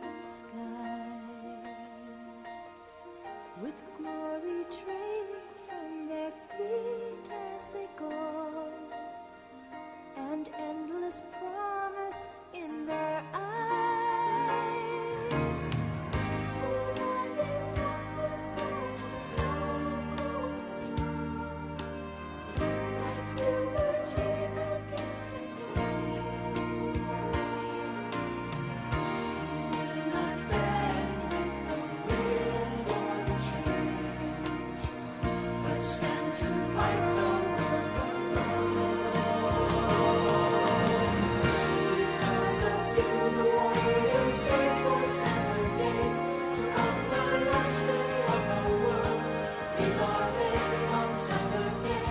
darkened skies, with glory trailing from their feet as they go, and endless promise in their eyes. Over these hundreds mountains, love grows strong, like silver trees against the storm. Not bend with the wind or the change, but stand to fight the world alone. These are the few, the warriors save for Saturday, to conquer last day of the world. These are they on Saturday.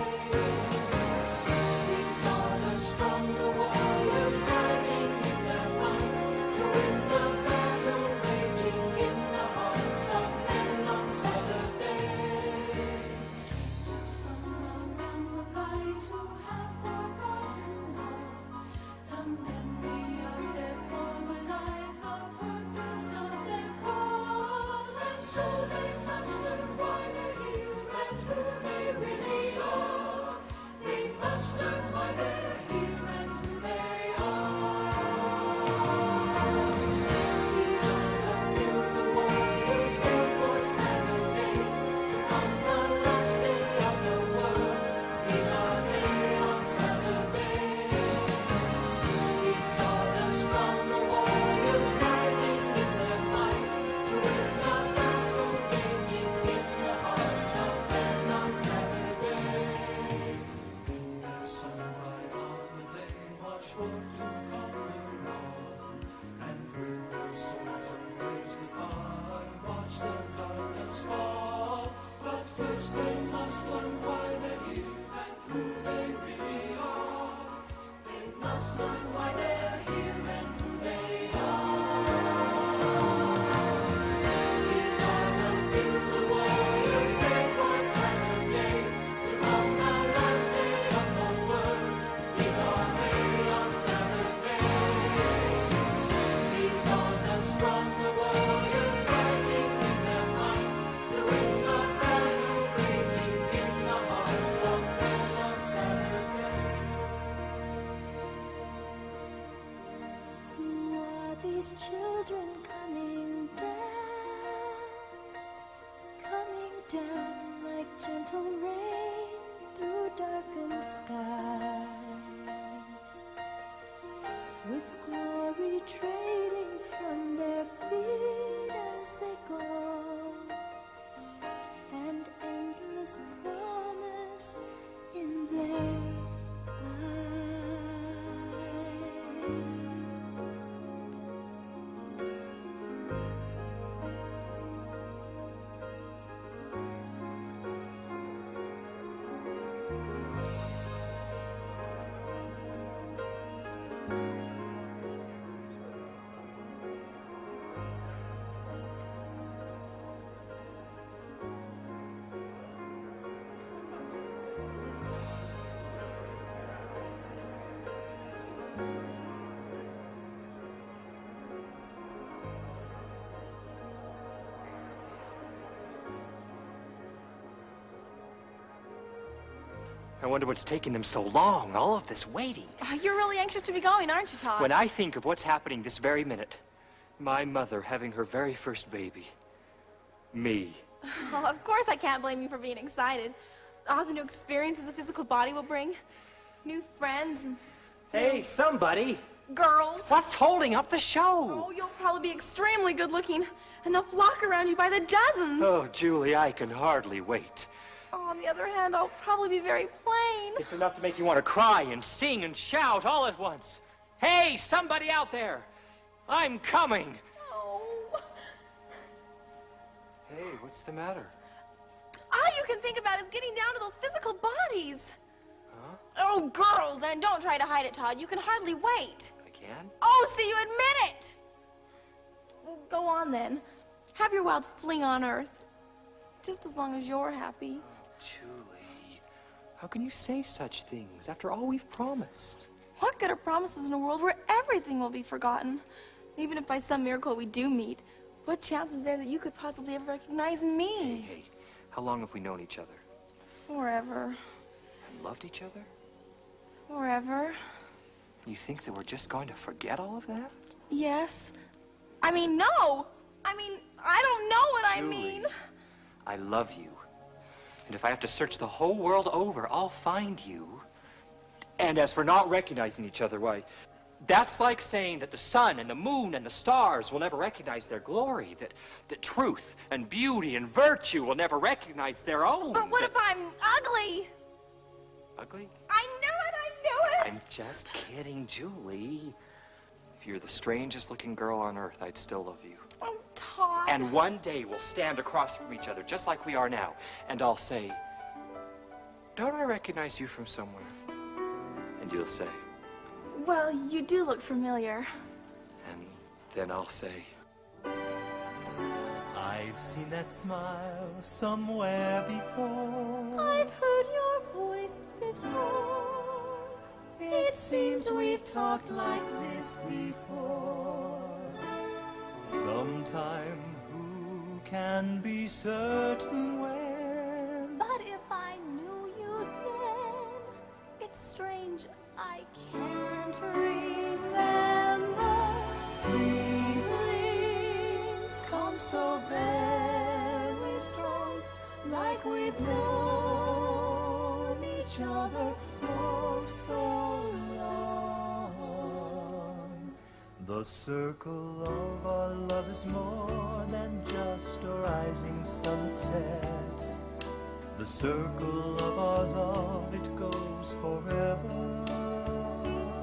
These are the strong, the warriors rising in their might, to win the battle raging in the hearts of men on Saturday. Strangers from around the valley who have forgotten all the memory of their former life, the purpose of their call, and so they must learn why they're here and who they really are. They must learn why they're here and who they are. These are the few, the warriors save for Saturday, to conquer last day of the world. These are they on Saturday. These are the strong, the warriors rising in their might, to win the battle raging in the hearts of men on Saturday. The sunlight on they march forth to conquer all, and with their swords ablaze with fire, watch the darkness fall. But first they must learn why they're here and who they really are. They must learn why they're here and who they are. These are the few, the warriors save for Saturday, to conquer last day of the world. These are they on Saturday. These are the strong, the warriors rising in their might, to win the battle raging in the hearts of men on Saturday. Who are these children coming down like gentle rain through darkened skies, with glory trailing from their feet as they go, and endless promise in their eyes. I wonder what's taking them so long, all of this waiting. You're really anxious to be going, aren't you, Todd? When I think of what's happening this very minute, my mother having her very first baby, me. Oh, of course I can't blame you for being excited. All the new experiences a physical body will bring. New friends and Hey, somebody! girls. What's holding up the show? Oh, you'll probably be extremely good looking, and they'll flock around you by the dozens. Oh, Julie, I can hardly wait. On the other hand, I'll probably be very plain. It's enough to make you want to cry and sing and shout all at once. Hey, somebody out there! I'm coming! Oh. Hey, what's the matter? All you can think about is getting down to those physical bodies. Huh? Oh, girls, and don't try to hide it, Todd. You can hardly wait. I can? Oh, so you admit it. Well, go on then. Have your wild fling on Earth. Just as long as you're happy. Julie, how can you say such things after all we've promised? What good are promises in a world where everything will be forgotten? Even if by some miracle we do meet, what chance is there that you could possibly ever recognize me? Hey, how long have we known each other? Forever. And loved each other? Forever. You think that we're just going to forget all of that? Yes. I mean, no! I don't know what I Julie, mean. I love you. And if I have to search the whole world over, I'll find you. And as for not recognizing each other, why, that's like saying that the sun and the moon and the stars will never recognize their glory, that truth and beauty and virtue will never recognize their own. But what if I'm ugly? Ugly? I knew it! I'm just kidding, Julie. If you're the strangest looking girl on earth, I'd still love you. Oh, Todd. And one day we'll stand across from each other, just like we are now, and I'll say, don't I recognize you from somewhere? And you'll say, Well, you do look familiar. and then I'll say, I've seen that smile somewhere before. I've heard your voice before. It seems we've talked like this before. Sometime, who can be certain when? But if I knew you then, it's strange I can't remember. Feelings come so very strong, like we've known each other for so long. The circle of our love is more than just a rising sunset. The circle of our love, it goes forever.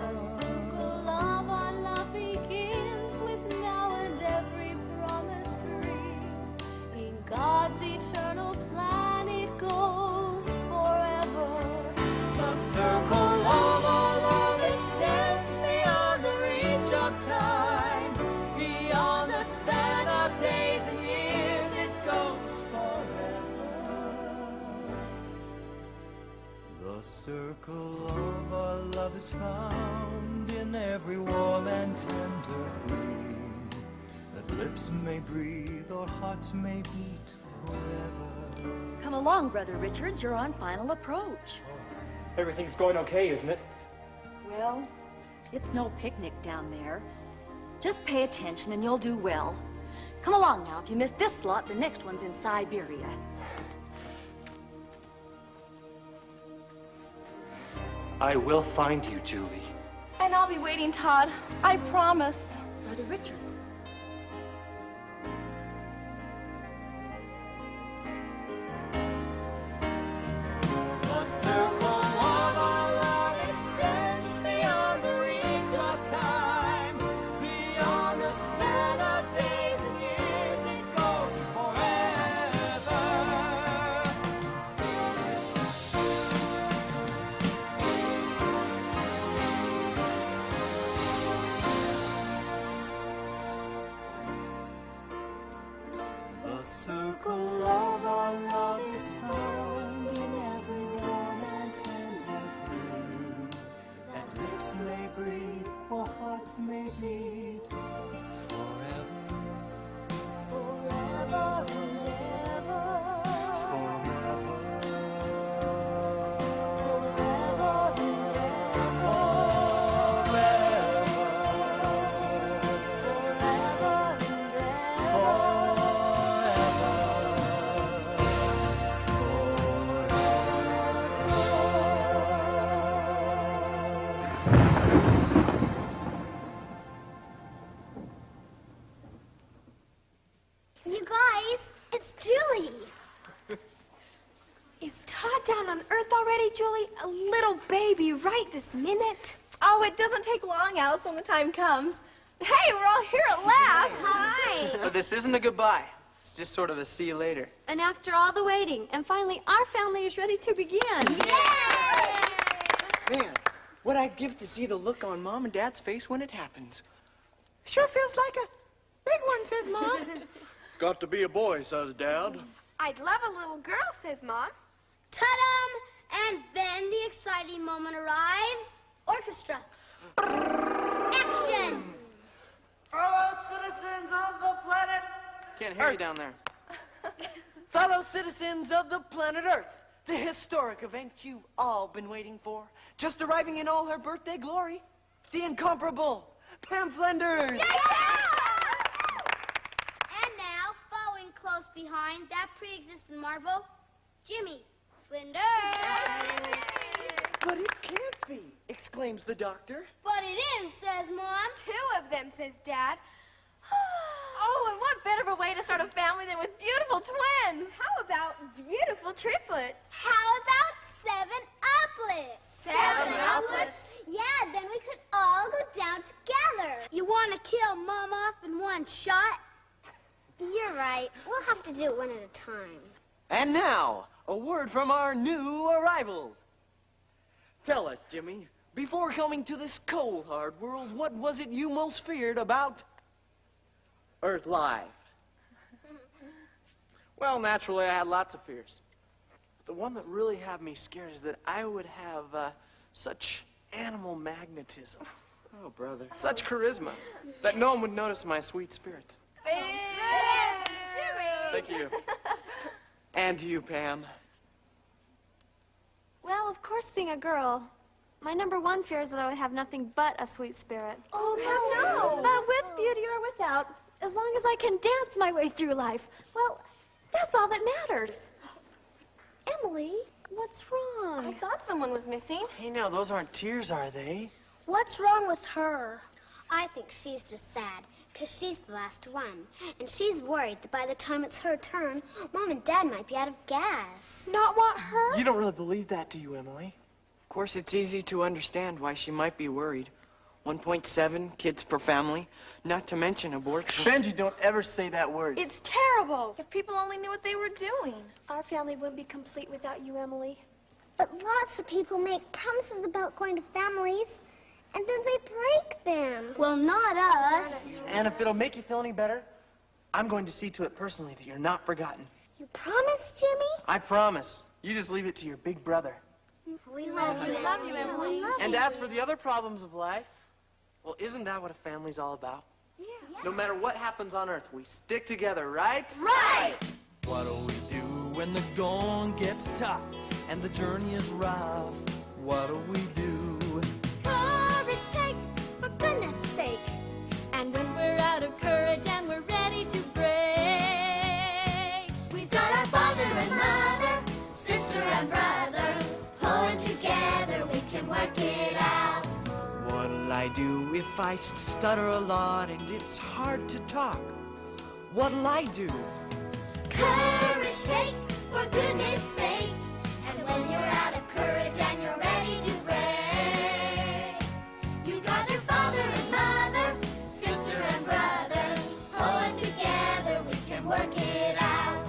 The circle of our love begins with now and every promised dream. In God's eternal plan, it goes forever. The circle of our love extends beyond the reach of time, beyond the span of days and years, it goes forever. The circle of our love is found in every warm and tender gleam, that lips may breathe or hearts may beat forever. Come along, Brother Richards. You're on final approach. everything's going okay, isn't it? Well, it's no picnic down there. Just pay attention and you'll do well. Come along now. If you miss this slot, the next one's in Siberia. I will find you, Julie. And I'll be waiting, Todd. I promise. Brother Richards. The circle of our love extends beyond the reach of time, beyond the span of days and years, it goes forever. The circle of our love is found in every warm and tender gleam, that lips may breathe or hearts may beat forever, Forever and ever. forever, Forever and ever. You guys, it's Julie. Is Todd down on Earth already, Julie? A little baby right this minute? Oh, it doesn't take long, Alice, when the time comes. Hey, we're all here at last. Hi. But this isn't a goodbye. It's just sort of a see you later. And after all the waiting, and finally our family is ready to begin. Man, what I'd give to see the look on Mom and Dad's face when it happens. Sure feels like a big one, says Mom. It's got to be a boy, says Dad. I'd love a little girl, says Mom. Ta-dum! And then the exciting moment arrives. Orchestra. Action! Fellow citizens of the planet... Can't hear you down there. Fellow citizens of the planet Earth, the historic event you've all been waiting for, just arriving in all her birthday glory, the incomparable Pam Flanders! And now, following close behind, that pre-existent marvel, Jimmy Flinders. But it can't be, exclaims the doctor. But it is, says Mom. 2 of them, says Dad. Oh, and what better of a way to start a family than with beautiful twins? How about beautiful triplets? How about 7-uplets? 7-uplets? Yeah, then we could all go down together. You want to kill Mom off in one shot? You're right. We'll have to do it one at a time. And now, a word from our new arrivals. Tell us, Jimmy, before coming to this cold, hard world, what was it you most feared about Earth life? Well, naturally, I had lots of fears. But the one that really had me scared is that I would have such animal magnetism, Oh, brother. such charisma, that no one would notice my sweet spirit. Thank you. And you, Pam. Well, of course, being a girl, my #1 fear is that I would have nothing but a sweet spirit. Oh, no. But with beauty or without, as long as I can dance my way through life, well, that's all that matters. Emily, what's wrong? I thought someone was missing. Hey, now, those aren't tears, are they? What's wrong with her? I think she's just sad, because she's the last one. And she's worried that by the time it's her turn, Mom and Dad might be out of gas. Not want her? You don't really believe that, do you, Emily? Of course, it's easy to understand why she might be worried. 1.7 kids per family, not to mention abortion. Benji, don't ever say that word. It's terrible. If people only knew what they were doing. Our family wouldn't be complete without you, Emily. But lots of people make promises about going to families, and then they break them. Well, not us. And if it'll make you feel any better, I'm going to see to it personally that you're not forgotten. You promise, Jimmy? I promise. You just leave it to your big brother. We love you. We love you, Emily. And as for the other problems of life, well, isn't that what a family's all about? Yeah. No matter what happens on Earth, we stick together, right? Right! What do we do when the going gets tough and the journey is rough? What do we do? Courage take, for goodness sake. And when we're out of courage and we're ready to break, We've got our father and mother, sister and brother. Pulling together, we can work it out. What'll I do if I stutter a lot and it's hard to talk? What'll I do? Courage take, for goodness sake. And when you're out of courage and you're ready to break, you got your father and mother, sister and brother. Pulling together, we can work it out.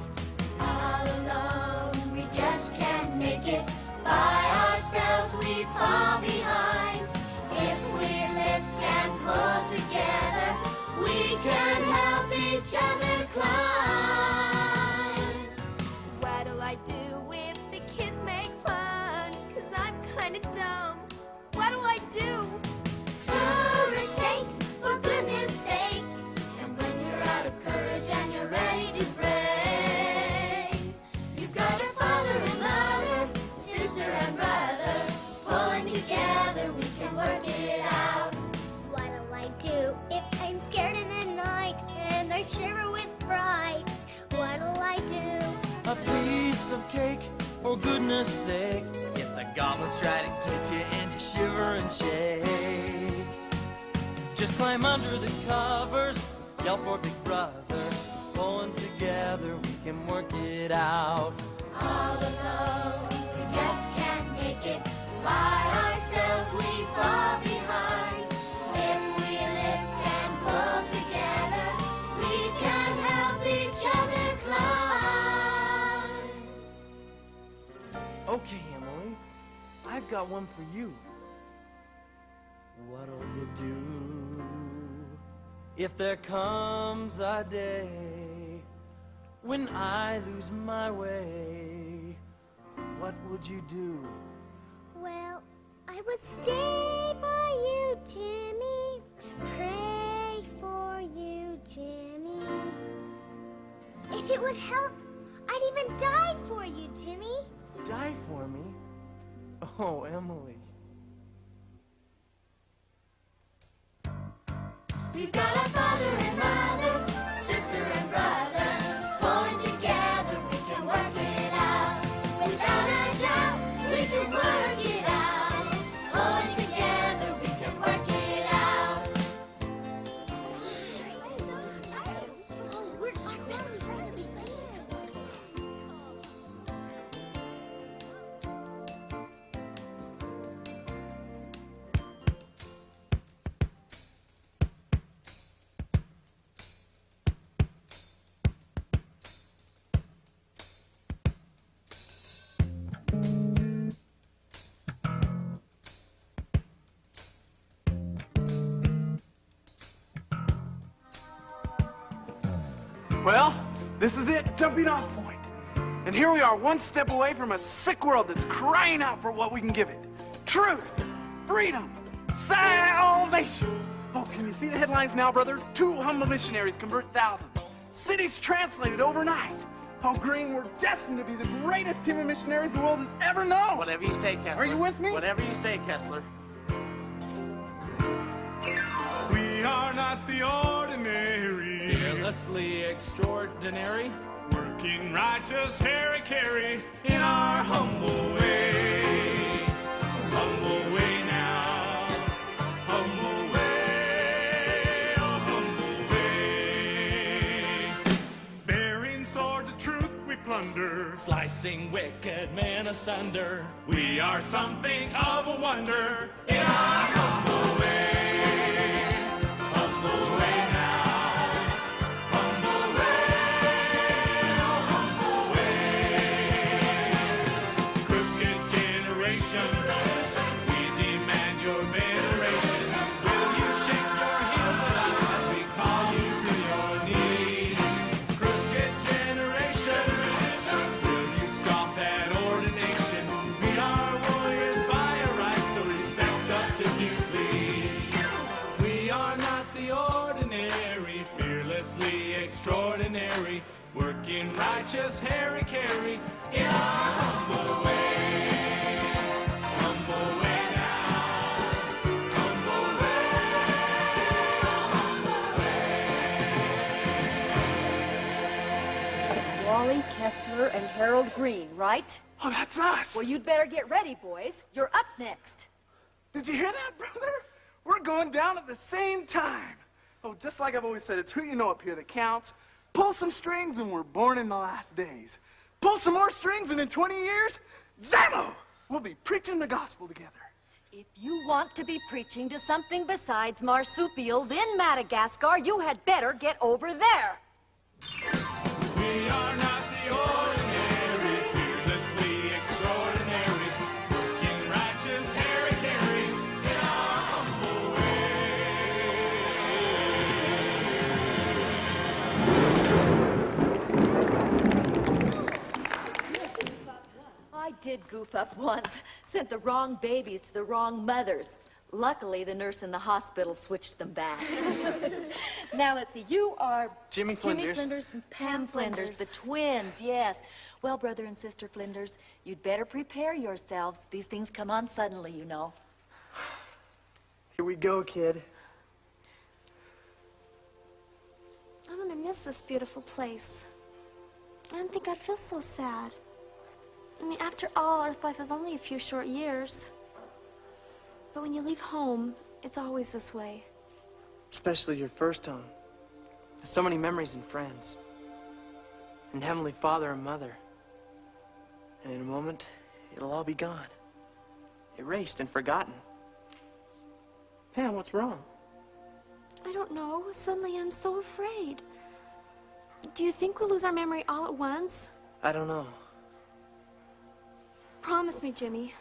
All alone, we just can't make it. By ourselves, we fall behind. If we lift and pull together, we can help each other climb. What'll I do if the kids make fun? 'Cause I'm kinda dumb. What'll I do? Courage take, for goodness sake. And when you're out of courage and you're ready to break, you've got your father and mother, sister and brother. Pulling together, we can work it out. What'll I do if I'm scared in the night and I shiver with fright? What'll I do? A piece of cake, for goodness sake. If the goblins try to get you and you shiver and shake, just climb under the covers, yell for Big Brother. Pulling together, we can work it out. All alone, we just can't make it. By ourselves, we fall behind. If we lift and pull together, we can help each other climb. Okay, Emily, I've got one for you. What'll you do if there comes a day when I lose my way? What would you do? Well, I would stay by you, Jimmy. Pray for Jimmy. If it would help, I'd even die for you, Jimmy. Die for me? Oh, Emily. We've got our father and mother, sister and brother. Pulling together, we can work it out. Without a doubt, we can work it out. Pulling together, we can work it out. Oh, we're so excited to begin. Well, this is it, jumping off point. And here we are, one step away from a sick world that's crying out for what we can give it. Truth, freedom, salvation. Oh, can you see the headlines now, brother? 2 humble missionaries convert thousands. Cities translated overnight. Oh, Green, we're destined to be the greatest team of missionaries the world has ever known. Whatever you say, Kessler. Are you with me? Whatever you say, Kessler. We are not the ordinary, Fearlessly extraordinary. working righteous Harry in our humble way. Humble way now, humble way, oh humble way. Bearing swords of truth we plunder, Slicing wicked men asunder. we are something of a wonder in our humble way. Humble way now, humble way, oh humble way. Crooked generation, we demand your veneration. Will you shake your heels at us as we call you to your knees? Crooked generation, will you scoff at ordination? We are warriors by a right, so respect us if you please. We are not the ordinary, fearlessly extraordinary, working righteous Harry Carey in our humble way. Humble way now, humble way, humble way. Wally Kessler and Harold Green, right? Oh, that's us. Well, you'd better get ready, boys. You're up next. Did you hear that, brother? We're going down at the same time. Oh, just like I've always said, it's who you know up here that counts. Pull some strings and we're born in the last days. Pull some more strings and in 20 years, Zammo! We'll be preaching the gospel together. If you want to be preaching to something besides marsupials in Madagascar, you had better get over there. We are not the ordinary, fearlessly extraordinary, working righteous Harry Carey in our humble I did goof up once. Sent the wrong babies to the wrong mothers. Luckily, the nurse in the hospital switched them back. Now, let's see. You are Jimmy Flinders. Flinders and Pam Flinders, the twins, yes. Well, brother and sister Flinders, you'd better prepare yourselves. These things come on suddenly, you know. Here we go, kid. I'm gonna miss this beautiful place. I didn't think I'd feel so sad. I mean, after all, Earth life is only a few short years. But when you leave home, it's always this way. Especially your first home. There's so many memories and friends. And Heavenly Father and Mother. And in a moment, it'll all be gone. Erased and forgotten. Pam, what's wrong? I don't know. Suddenly I'm so afraid. Do you think we'll lose our memory all at once? I don't know. Promise me, Jimmy.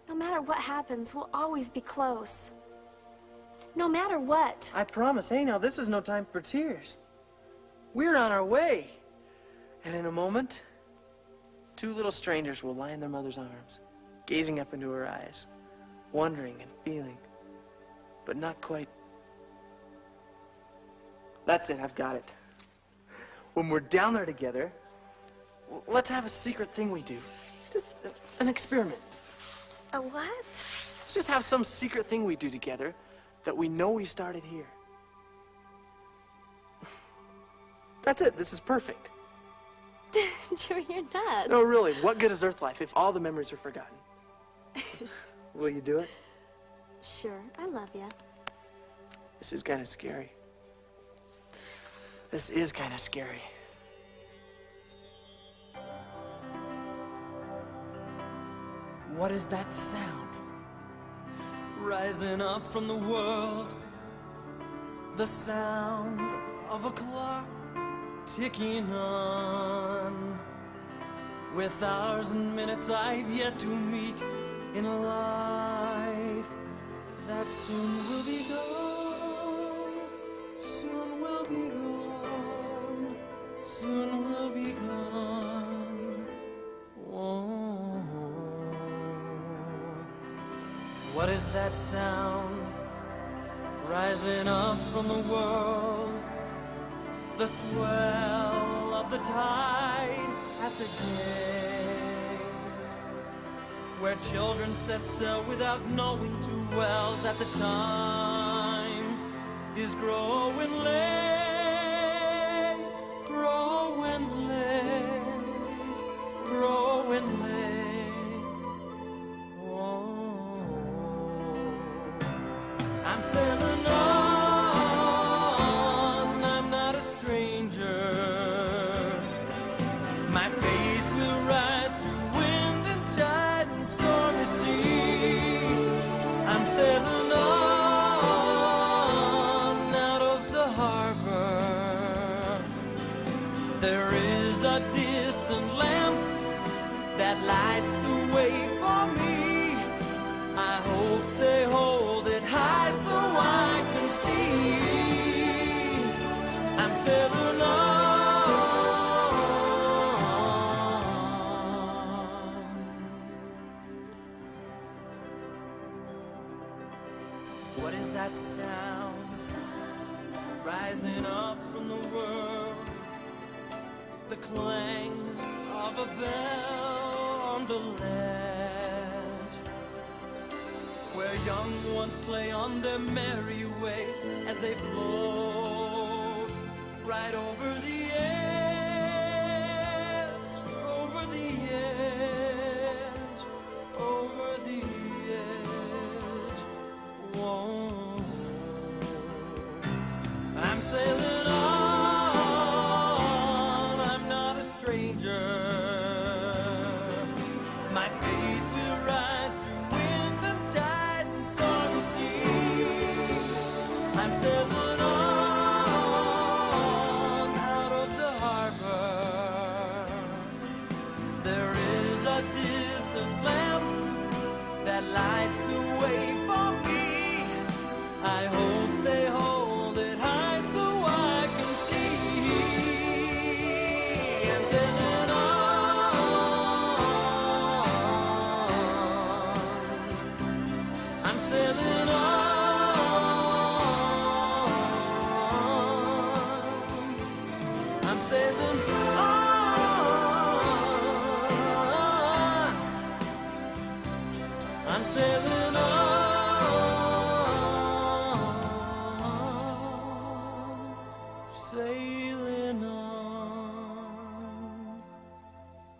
No matter what happens, we'll always be close. No matter what. I promise. Hey, now, this is no time for tears. We're on our way. And in a moment, 2 little strangers will lie in their mother's arms, gazing up into her eyes, wondering and feeling, but not quite. That's it, I've got it. When we're down there together, let's have a secret thing we do. Just an experiment. A what? Let's just have some secret thing we do together that we know we started here. That's it, this is perfect. Jimmy, you're nuts. No, really, what good is Earth life if all the memories are forgotten? Will you do it? Sure, I love you. This is kind of scary. This is kind of scary. What is that sound? Rising up from the world. The sound of a clock ticking on. With hours and minutes I've yet to meet in a life that soon will be gone. Soon will be gone. Soon will be gone. Whoa. What is that sound rising up from the world? The swell of the tide at the gate, where children set sail without knowing too well that the time is growing late, growing late, growing late. Oh, I'm sailing on, I'm not a stranger. My faith will ride through wind and tide and stormy sea. I'm sailing on out of the harbor. There is a distant lamp that lights the way for me. I hope they hold it high so I can see. I'm sailing on. What is that sound rising up from the world? The clang of a bell on the ledge, where young ones play on their merry way as they float right over the edge, over the edge, over the edge. Whoa. I'm sailing on, I'm not a stranger. My faith will ride through wind and tide and stormy sea. I'm sailing on out of the harbor. There is a distant lamp that lights the way for me. I hope they hold it high so I can see. I'm sailing on. I'm sailing on. I'm sailing on. I'm sailing on. Sailing on.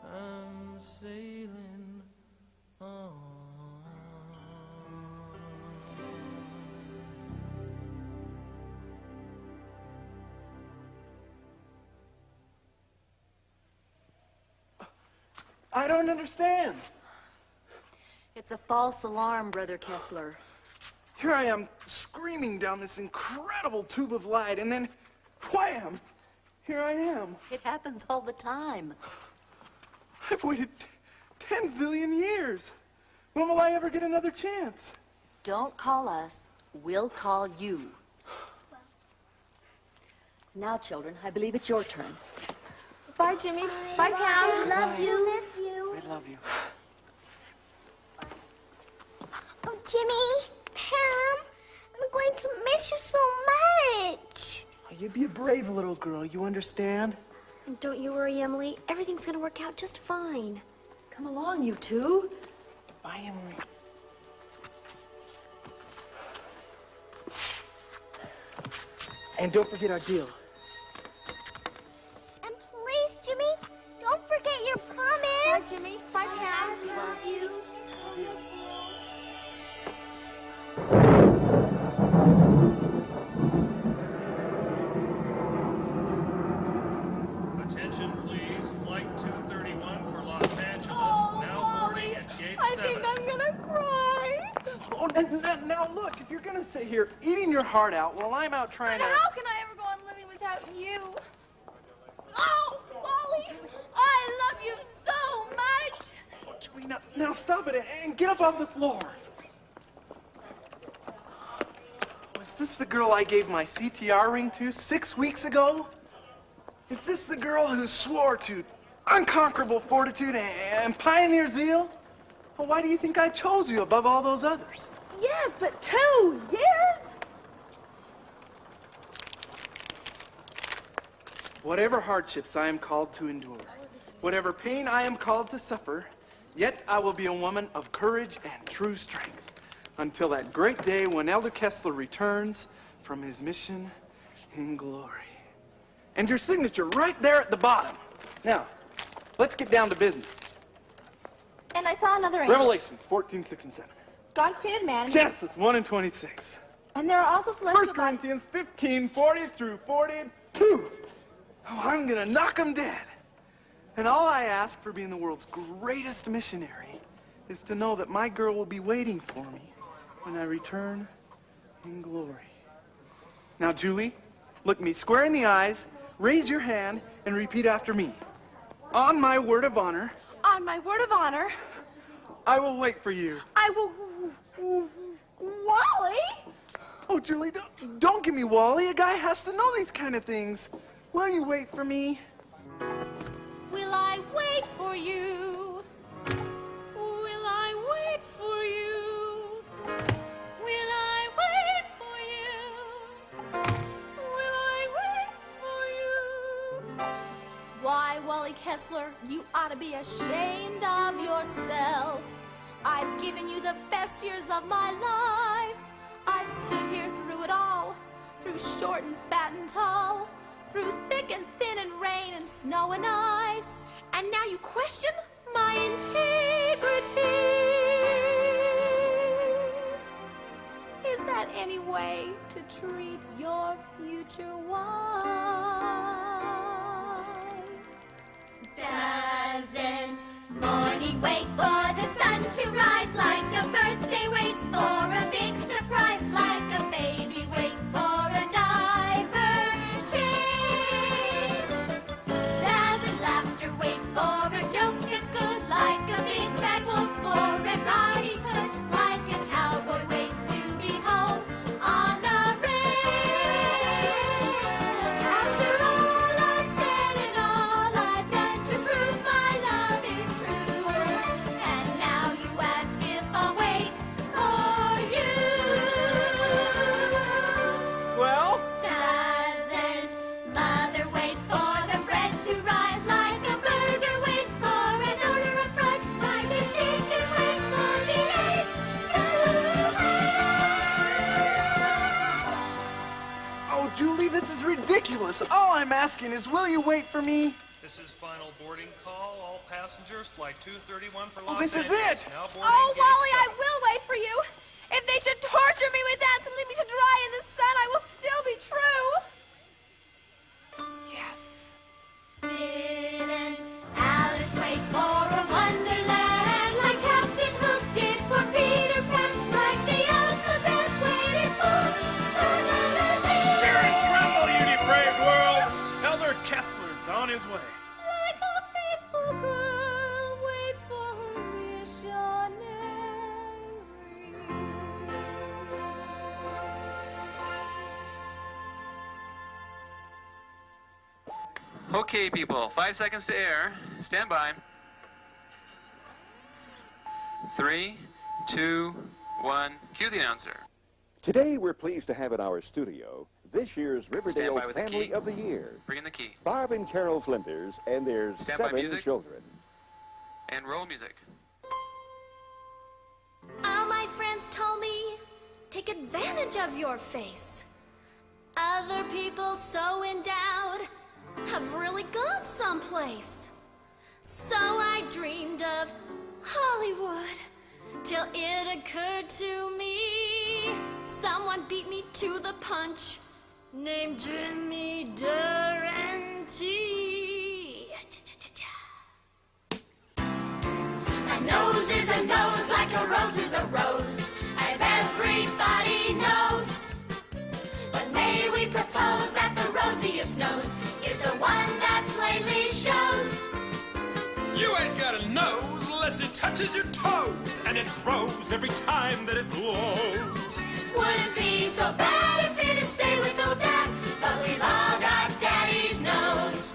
I'm sailing on. I don't understand. It's a false alarm, Brother Kessler. Here I am screaming down this incredible tube of light, and then wham! Here I am. It happens all the time. I've waited 10 zillion years. When will I ever get another chance? Don't call us. We'll call you. Now, children, I believe it's your turn. Bye, Jimmy. Bye, Pam. Love you. Miss you. I love you. Oh, Jimmy, Pam, I'm going to miss you so much. You be a brave little girl, you understand? And don't you worry, Emily. Everything's gonna work out just fine. Come along, you two. Bye, Emily. And don't forget our deal. And please, Jimmy, don't forget your promise. Bye, Jimmy. Bye, Pam. Love you. Attention, please. Flight 231 for Los Angeles, now boarding at gate 7. I think I'm gonna cry. Oh, now look, if you're gonna sit here eating your heart out while I'm out trying But to... how can I ever go on living without you? Oh, Wally, I love you so much. Oh, Julie, now stop it and get up off the floor. Was this the girl I gave my CTR ring to 6 weeks ago? Is this the girl who swore to unconquerable fortitude and pioneer zeal? Well, why do you think I chose you above all those others? Yes, but 2 years? Whatever hardships I am called to endure, whatever pain I am called to suffer, yet I will be a woman of courage and true strength until that great day when Elder Kessler returns from his mission in glory. And your signature right there at the bottom. Now, let's get down to business. And I saw another angel. Revelations 14, 6, and 7. God created man. Genesis 1 and 26. And there are also celestial 1 Corinthians 15, 40 through 42. Oh, I'm gonna knock them dead. And all I ask for being the world's greatest missionary is to know that my girl will be waiting for me when I return in glory. Now, Julie, look me square in the eyes, raise your hand, and repeat after me. On my word of honor. On my word of honor. I will wait for you. I will... Wally? Oh, Julie, don't give me Wally. A guy has to know these kind of things. Will you wait for me? Will I wait for you? Will I wait for you? Will I wait for you? Will I wait for you? Why, Wally Kessler, you ought to be ashamed of yourself. I've given you the best years of my life. I've stood here through it all, through short and fat and tall, through thick and thin and rain and snow and ice. And now you question my integrity. Is that any way to treat your future wife? Doesn't morning wait for the sun to rise, like a birthday waits for a big surprise, like a baby waits for a diaper change? Doesn't laughter wait for a joke that's good, like a big bad wolf for Red Riding Hood, like a cowboy waits to be home on the range? After all I've said and all I've done to prove my love is true, and now you ask if I'll wait for you. Well? Doesn't mother wait for the bread to rise, like a burger waits for an order of fries, like a chicken waits for the egg to hatch? Oh, Julie, this is ridiculous. All I'm asking is, will you wait for me? This is final boarding call. All passengers, flight 231 for Oh, Los this is Angeles. it. Now boarding Oh, gate Wally, I 7. will wait for you. If they should torture me with that and leave me to dry in the sun, I will still be true. Yes. Didn't Alice wait for a wonderland, like Captain Hook did for Peter Pan, like the alphabet waited for Here and tremble, you depraved world! Elder Kessler's on his way. Like a faithful girl waits for her missionary. Okay, people, 5 seconds to air. Stand by. 3, 2, 1. Cue the announcer. Today, we're pleased to have in our studio this year's Riverdale Stand by with the Family key. of the Year. Bring in the key. Barb and Carol Flinders and their Stand by 7 music. children. And roll music. All my friends told me, take advantage of your face. Other people so endowed have really gone someplace. So I dreamed of Hollywood till it occurred to me someone beat me to the punch named Jimmy Durante. A nose is a nose like a rose is a rose, as everybody knows. But may we propose that the rosiest nose is the one that plainly shows. You ain't got a nose unless it touches your toes, and it grows every time that it blows. Wouldn't be so bad if it'd stay with old Dad, but we've all got Daddy's nose.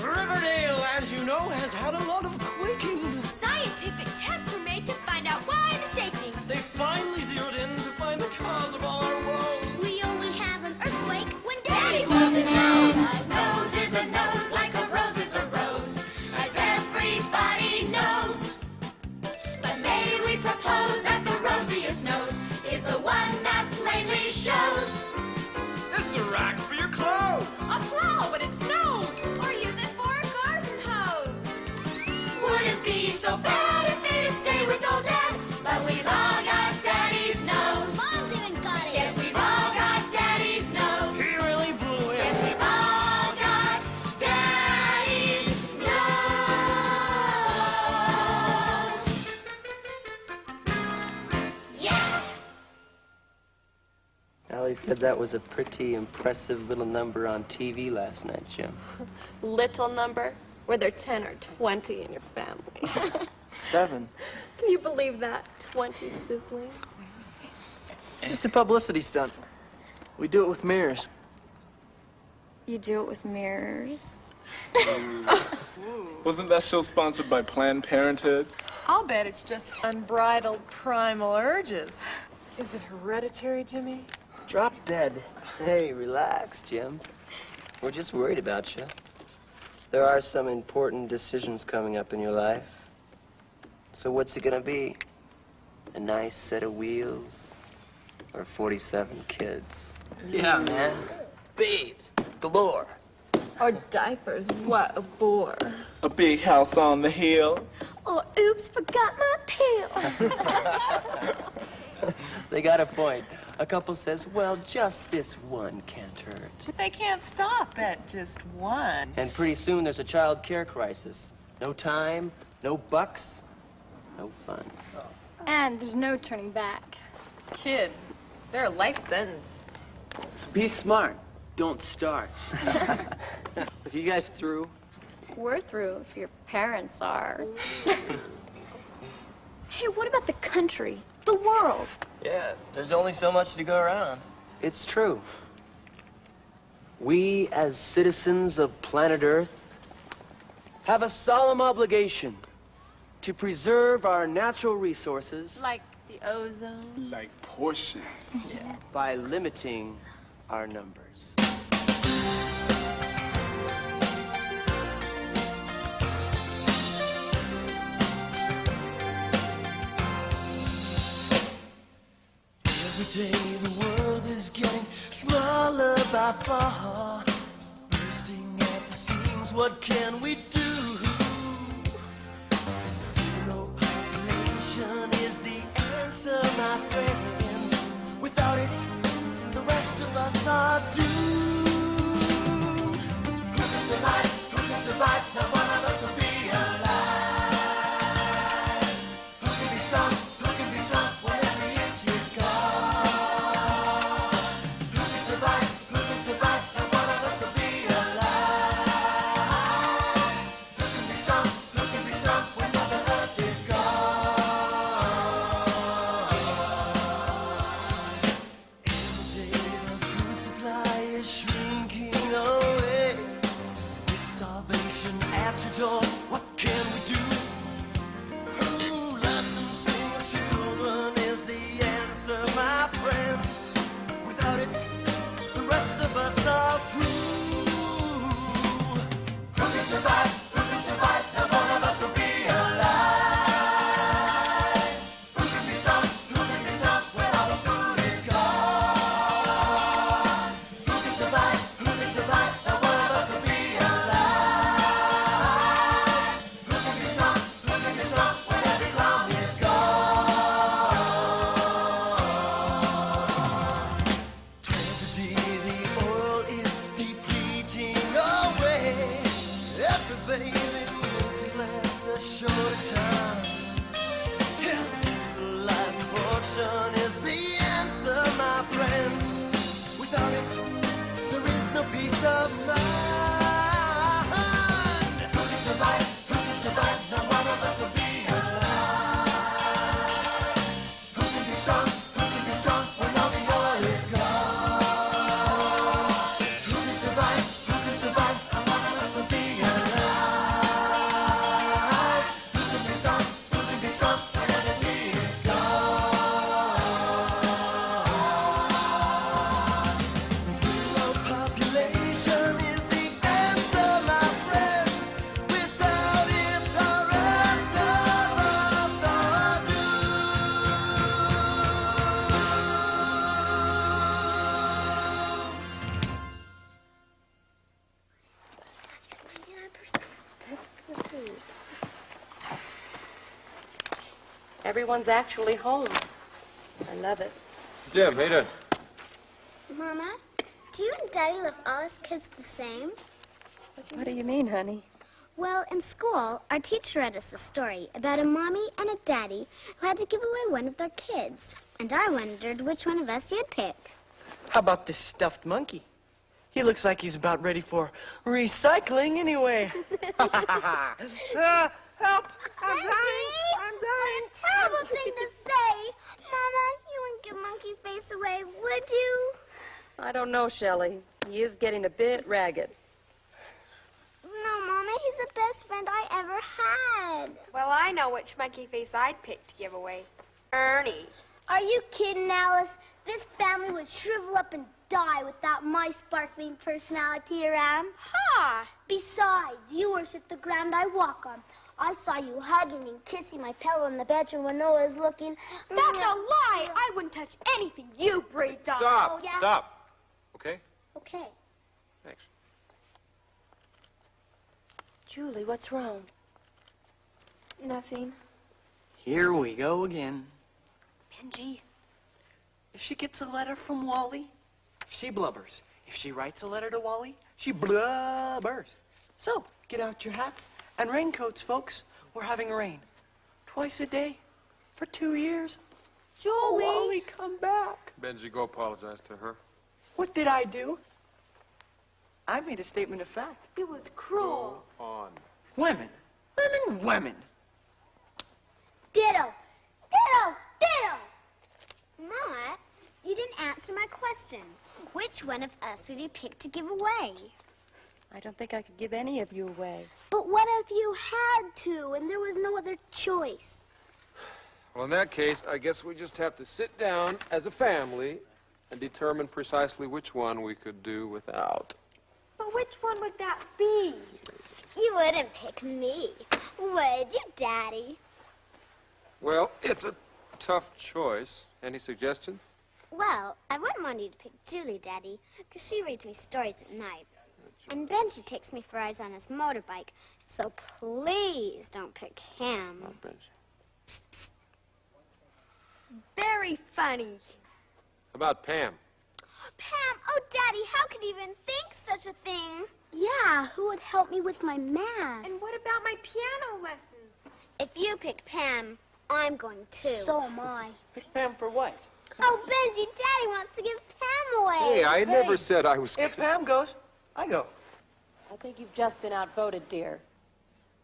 Riverdale, as you know, has had a lot of quaking. Scientific tests were made to find out why the shaking. They finally zeroed in to find the cause of all our woes. We only have an earthquake when Daddy blows his nose. A nose is a nose like a rose is a rose, as everybody knows. But may we propose that the rosiest nose is the one that plainly shows. It's a rack for your clothes. A plow, but it snows. Or use it for a garden hose. Wouldn't be so bad if it'd stay with old Dad, but we've all got Daddy's nose. Mom's even got it. Yes, we've all got Daddy's nose. He really blew it. Yes, we've all got Daddy's nose. Yeah! Allie said that was a pretty impressive little number on TV last night, Jim. Little number? Were there 10 or 20 in your family? 7. Can you believe that? 20 siblings? It's just a publicity stunt. We do it with mirrors. You do it with mirrors? Wasn't that show sponsored by Planned Parenthood? I'll bet it's just unbridled primal urges. Is it hereditary, Jimmy? Drop dead. Hey, relax, Jim. We're just worried about you. There are some important decisions coming up in your life. So what's it gonna be? A nice set of wheels? Or 47 kids? Yeah, man. Babes, galore. Or diapers? What a bore. A big house on the hill. Oh, oops, forgot my pill. They got a point. A couple says, well, just this one can't hurt. But they can't stop at just one. And pretty soon there's a child care crisis. No time, no bucks, no fun. And there's no turning back. Kids, they're a life sentence. So be smart. Don't start. Are you guys through? We're through if your parents are. Hey, what about the country? The world? Yeah, there's only so much to go around. It's true. We, as citizens of planet Earth, have a solemn obligation to preserve our natural resources. Like the ozone. Like Porsches. Yeah, by limiting our numbers. Every day the world is getting smaller by far. Bursting at the seams, what can we do? Zero population is the answer, my friends. Without it, the rest of us are doomed. Who can survive? Who can survive? Not one of us will be alive. Who can be strong? Who can be strong when every inch is gone? Who can survive? Who can survive? Not one of us will be alive. fading wings last a short time. Life's portion is the answer, my friends. Without it, there is no peace of mind. Who can survive? Who can survive? Not one of us will be alive. Who can be strong? Who can be strong when all the oil is gone? Who can survive? Who can survive? Not one of us will be alive. Who can be strong? Who can be strong when energy is gone? Zero population is the answer, my friend. Without it, the rest of us are Everyone's actually home. I love it. Jim, how you doing? Mama, do you and Daddy love all us kids the same? What do you mean, honey? Well, in school, our teacher read us a story about a mommy and a daddy who had to give away one of their kids. And I wondered which one of us you'd pick. How about this stuffed monkey? He looks like he's about ready for recycling anyway. Help! I'm dying! I'm dying! What a terrible thing to say! Mama, you wouldn't give Monkey Face away, would you? I don't know, Shelley. He is getting a bit ragged. No, Mama, he's the best friend I ever had. Well, I know which monkey face I'd pick to give away. Ernie. Are you kidding, Alice? This family would shrivel up and die without my sparkling personality around. Ha! Besides, you worship the ground I walk on. I saw you hugging and kissing my pillow in the bedroom when Noah was looking. That's a lie! I wouldn't touch anything you breathed on. Stop! Oh, yeah? Stop! Okay? Okay. Thanks. Julie, what's wrong? Nothing. Here we go again. Benji. If she gets a letter from Wally, she blubbers. If she writes a letter to Wally, she blubbers. So, get out your hats and raincoats, folks. We're having rain. Twice a day for 2 years. Oh, Wally, come back. Benji, go apologize to her. What did I do? I made a statement of fact. It was cruel. On. Women. Women, women. Ditto. Ditto. Ditto. Mama, you didn't answer my question. Which one of us would you pick to give away? I don't think I could give any of you away. But what if you had to and there was no other choice? Well, in that case, I guess we just have to sit down as a family and determine precisely which one we could do without. But which one would that be? You wouldn't pick me, would you, Daddy? Well, it's a tough choice. Any suggestions? Well, I wouldn't want you to pick Julie, Daddy, because she reads me stories at night. And Benji takes me for rides on his motorbike, so please don't pick him. Not Benji. Psst, psst. Very funny. How about Pam? Pam, oh, Daddy, how could you even think such a thing? Yeah, who would help me with my math? And what about my piano lessons? If you pick Pam, I'm going too. So am I. Pick Pam for what? Oh, Benji, Daddy wants to give Pam away. Hey, I never said I was... If Pam goes, I go. I think you've just been outvoted, dear.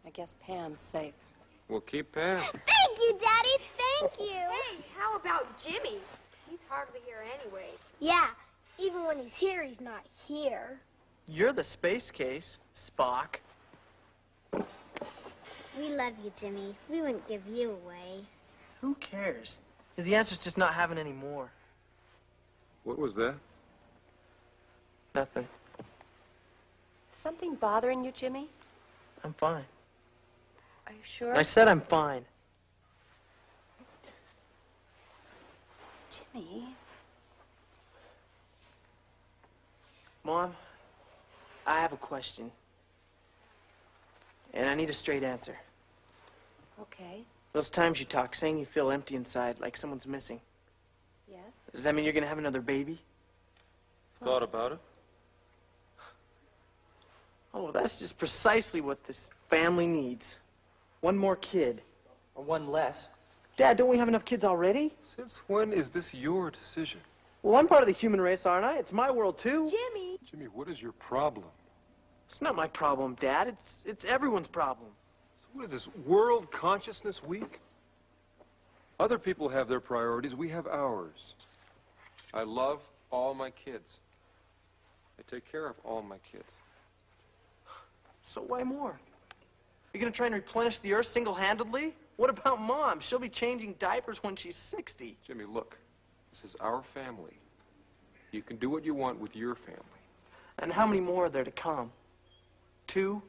I guess Pam's safe. We'll keep Pam. Thank you, Daddy. Thank you. Hey, how about Jimmy? He's hardly here anyway. Yeah, even when he's here, he's not here. You're the space case, Spock. We love you, Jimmy. We wouldn't give you away. Who cares? The answer's just not having any more. What was that? Nothing. Something bothering you, Jimmy? I'm fine. Are you sure? I said I'm fine. Jimmy? Mom, I have a question. And I need a straight answer. Okay. Those times you talk, saying you feel empty inside, like someone's missing. Yes? Does that mean you're gonna have another baby? Thought about it? Oh, that's just precisely what this family needs. One more kid. Or one less. Dad, don't we have enough kids already? Since when is this your decision? Well, I'm part of the human race, aren't I? It's my world, too. Jimmy! Jimmy, what is your problem? It's not my problem, Dad. It's everyone's problem. So what is this, World Consciousness Week? Other people have their priorities. We have ours. I love all my kids. I take care of all my kids. So why more? You're gonna try and replenish the earth single-handedly? What about Mom? She'll be changing diapers when she's 60. Jimmy, look. This is our family. You can do what you want with your family. And how many more are there to come? 2?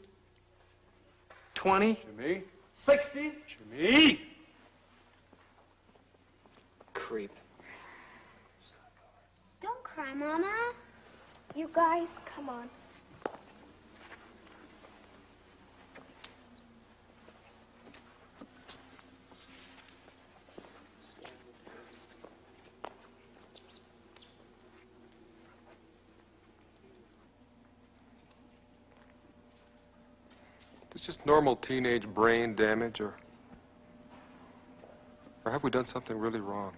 20? Jimmy? 60? Jimmy! Creep. Don't cry, Mama. You guys, come on. It's just normal teenage brain damage, or have we done something really wrong?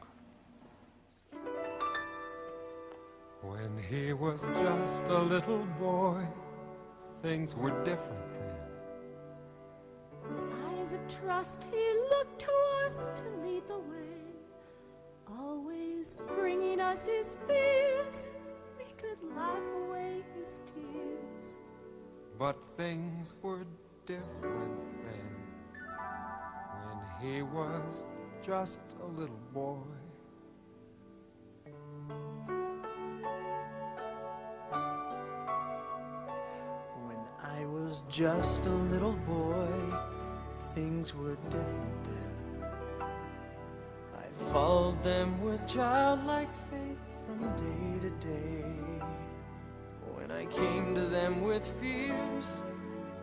When he was just a little boy, things were different then. With eyes of trust, he looked to us to lead the way, always bringing us his fears. We could laugh away his tears. But things were different then, when he was just a little boy. When I was just a little boy, things were different then. I followed them with childlike faith from day to day. When I came to them with fears,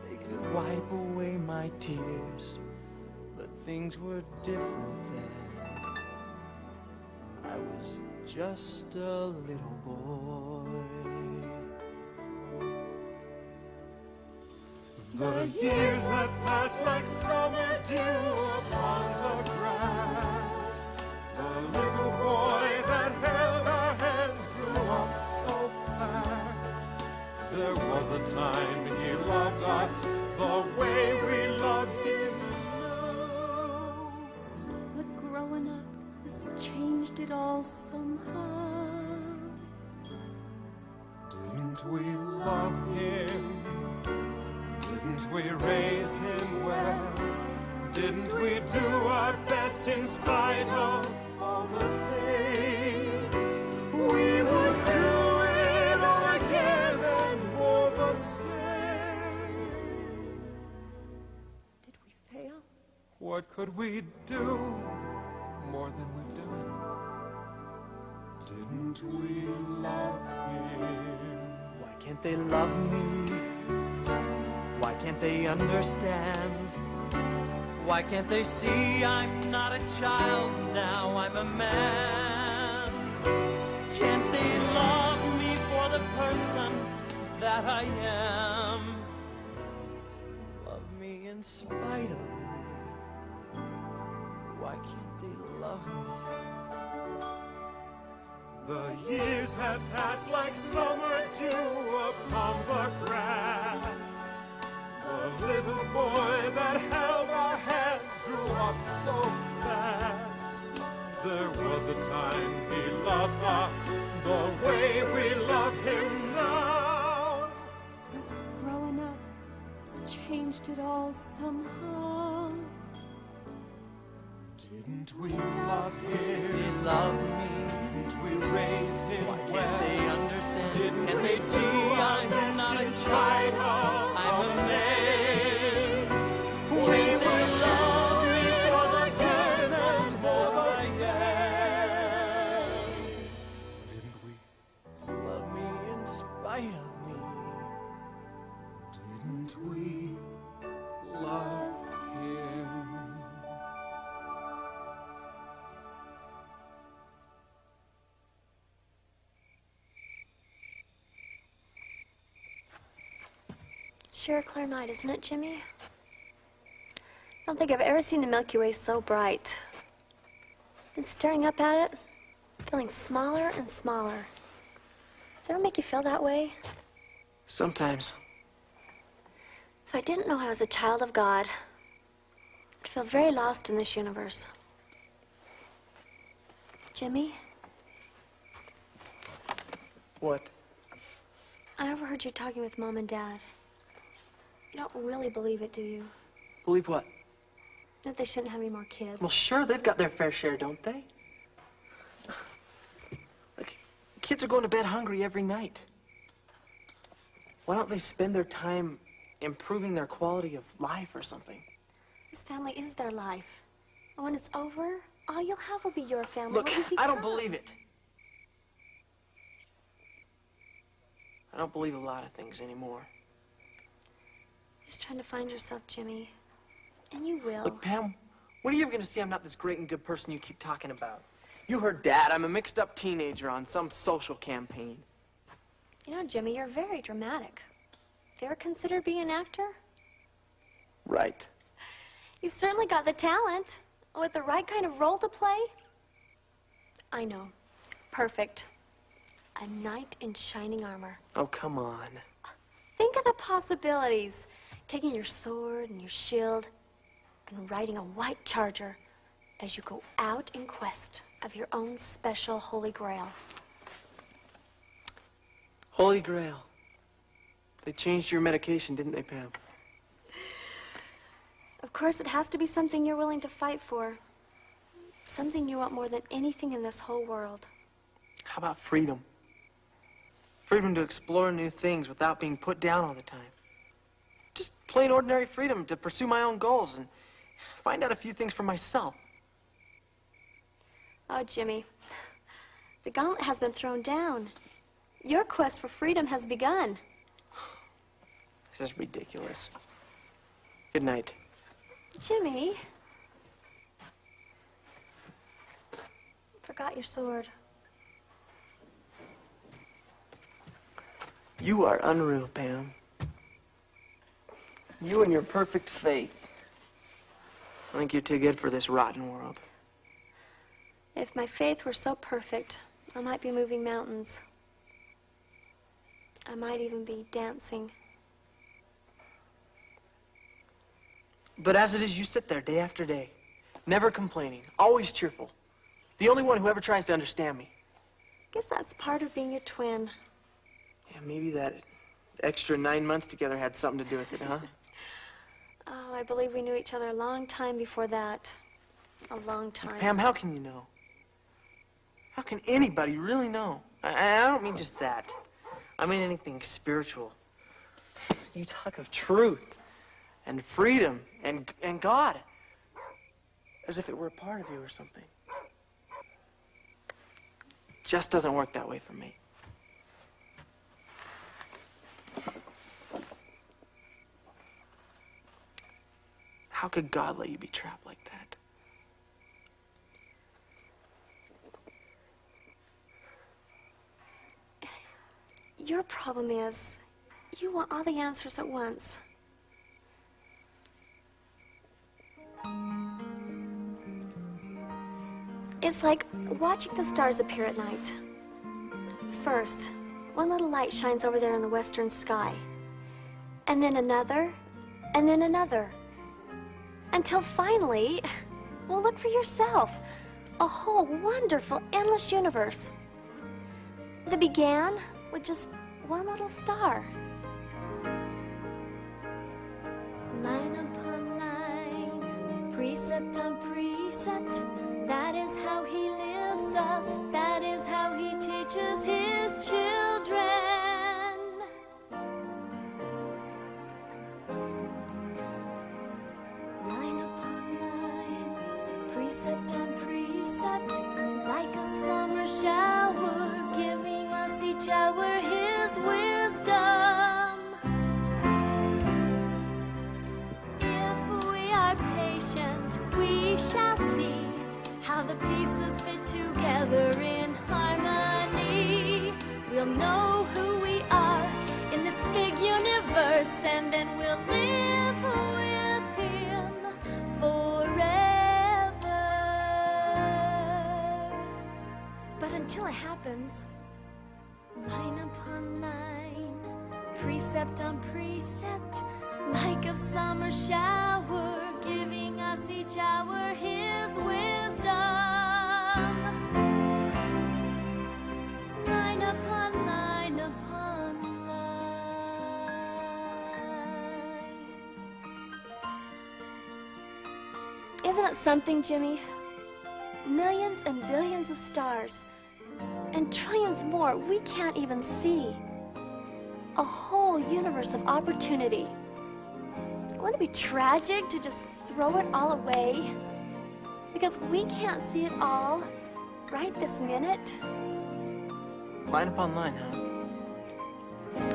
they could wipe away my tears. But things were different then. I was just a little boy. The years had passed like summer dew upon the grass. The little boy that held our hand grew up so fast. There was a time he loved us the way we loved him now. But growing up has changed it all somehow. Didn't we love him? Didn't we raise him well? Didn't we do our best in spite of all the pain? We would do it all again and more the same. Did we fail? What could we do more than we've done? Didn't we love him? Why can't they love me? Why can't they understand? Why can't they see I'm not a child now, I'm a man? Can't they love me for the person that I am? Love me in spite of me. Why can't they love me? The years had passed like summer dew upon the grass. The little boy that held our hand grew up so fast. There was a time he loved us the way we love him now. But growing up has changed it all somehow. Didn't we love him? They love me. Didn't we raise him Why well? can't they understand? Didn't Can we they do see our I'm best not a in spite child? of I'm all a the man. We Can't they would love me for the again person and more that the I same. am? Didn't we? Love me in spite of me. Didn't we love him? Sure, clear night, isn't it, Jimmy? don't think I've ever seen the Milky Way so bright. And staring up at it, feeling smaller and smaller. Does it ever make you feel that way? Sometimes. If I didn't know I was a child of God, I'd feel very lost in this universe. Jimmy, What? I overheard you talking with Mom and Dad. You don't really believe it, do you? Believe what? That they shouldn't have any more kids. Well, sure, they've got their fair share, don't they? Like, kids are going to bed hungry every night. Why don't they spend their time improving their quality of life or something? This family is their life. And when it's over, all you'll have will be your family. Look, what you've I don't become. believe it. I don't believe a lot of things anymore. Just trying to find yourself, Jimmy. And you will. Look, Pam, when are you ever going to see I'm not this great and good person you keep talking about? You heard Dad. I'm a mixed-up teenager on some social campaign. You know, Jimmy, you're very dramatic. Have you ever considered being an actor? Right. You certainly got the talent. With the right kind of role to play. I know. Perfect. A knight in shining armor. Oh, come on. Think of the possibilities. Taking your sword and your shield and riding a white charger as you go out in quest of your own special Holy Grail. Holy Grail. They changed your medication, didn't they, Pam? Of course, it has to be something you're willing to fight for. Something you want more than anything in this whole world. How about freedom? Freedom to explore new things without being put down all the time. Just plain ordinary freedom to pursue my own goals and find out a few things for myself. Oh, Jimmy, the gauntlet has been thrown down. Your quest for freedom has begun. This is ridiculous. Good night. Jimmy. Forgot your sword. You are unreal, Pam. You and your perfect faith. I think you're too good for this rotten world. If my faith were so perfect, I might be moving mountains. I might even be dancing. But as it is, you sit there day after day, never complaining, always cheerful. The only one who ever tries to understand me. Guess that's part of being your twin. Yeah, maybe that extra 9 months together had something to do with it, huh? Oh, I believe we knew each other a long time before that. A long time. Pam, how can you know? How can anybody really know? I don't mean just that. I mean anything spiritual. You talk of truth and freedom and God as if it were a part of you or something. Just doesn't work that way for me. How could God let you be trapped like that? Your problem is, you want all the answers at once. It's like watching the stars appear at night. First, one little light shines over there in the western sky. And then another, and then another. Until finally, well, look for yourself. A whole wonderful, endless universe that began with just one little star. Line upon line, precept on precept, that is how he lives us, that is how he teaches his children. Line upon line, precept on precept, like a summer shower, giving us each hour his wisdom. If we are patient, we shall see how the pieces fit together in harmony. We'll know who we are in this big universe, and then we'll live with him happens. Line upon line, precept on precept, like a summer shower, giving us each hour His wisdom. Line upon line upon line. Isn't it something, Jimmy? Millions and billions of stars, and trillions more we can't even see. A whole universe of opportunity. Wouldn't it be tragic to just throw it all away? Because we can't see it all right this minute. Line upon line, huh?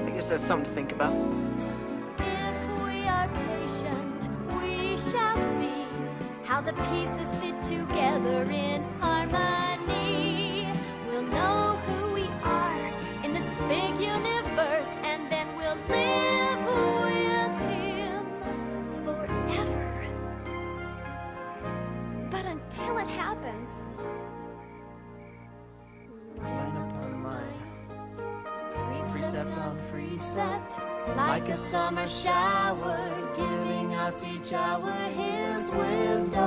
I guess that's something to think about. If we are patient, we shall see how the pieces fit together in harmony. We'll know who we are in this big universe, and then we'll live with Him forever. But until it happens, Line upon line, precept on precept, like a summer shower, giving us each hour His wisdom.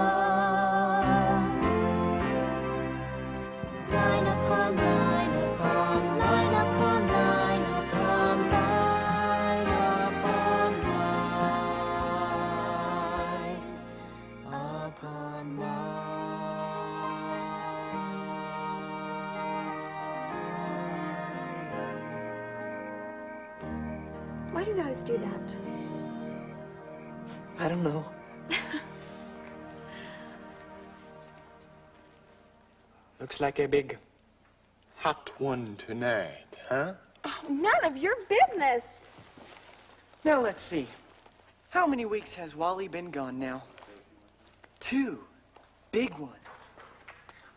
Line upon line upon line upon line upon line upon line upon line. Why do you guys do that? I don't know. Looks like a big hot one tonight, huh? Oh, none of your business. Now let's see. How many weeks has Wally been gone now? 2 big ones.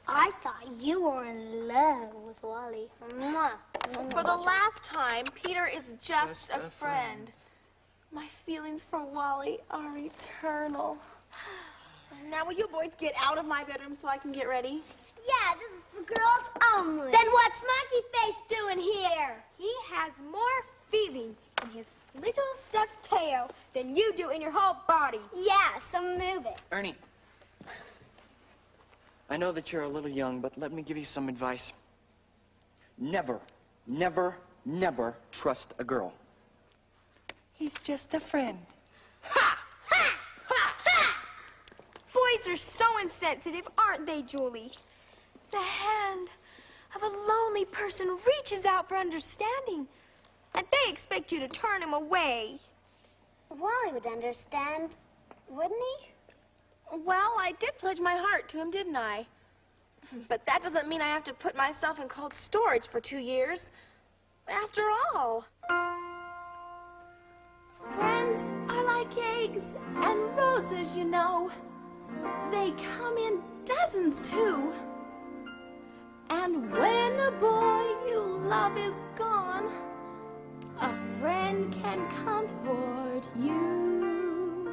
I thought you were in love with Wally. Mwah. For the last time, Peter is just a friend. My feelings for Wally are eternal. Now will you boys get out of my bedroom so I can get ready? Yeah, this is for girls only. Then what's Monkey Face doing here? He has more feeling in his little stuffed tail than you do in your whole body. Yeah, so move it. Ernie, I know that you're a little young, but let me give you some advice. Never, never, never trust a girl. He's just a friend. Boys are so insensitive, aren't they, Julie? The hand of a lonely person reaches out for understanding, and they expect you to turn him away. Wally would understand, wouldn't he? Well, I did pledge my heart to him, didn't I? But that doesn't mean I have to put myself in cold storage for 2 years. After all. Friends are like eggs and roses, you know. They come in dozens, too. And when the boy you love is gone, a friend can comfort you.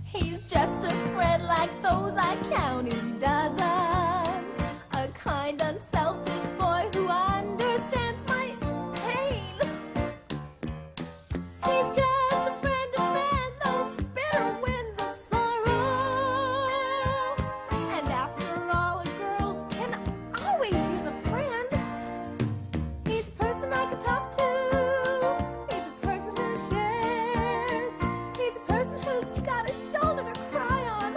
He's just a friend like those I count in dozens. A kind, unselfish boy who understands my pain. He's just a friend to fan those bitter winds of sorrow. And after all, a girl can always use a friend. He's a person I can talk to. He's a person who shares. He's a person who's got a shoulder to cry on.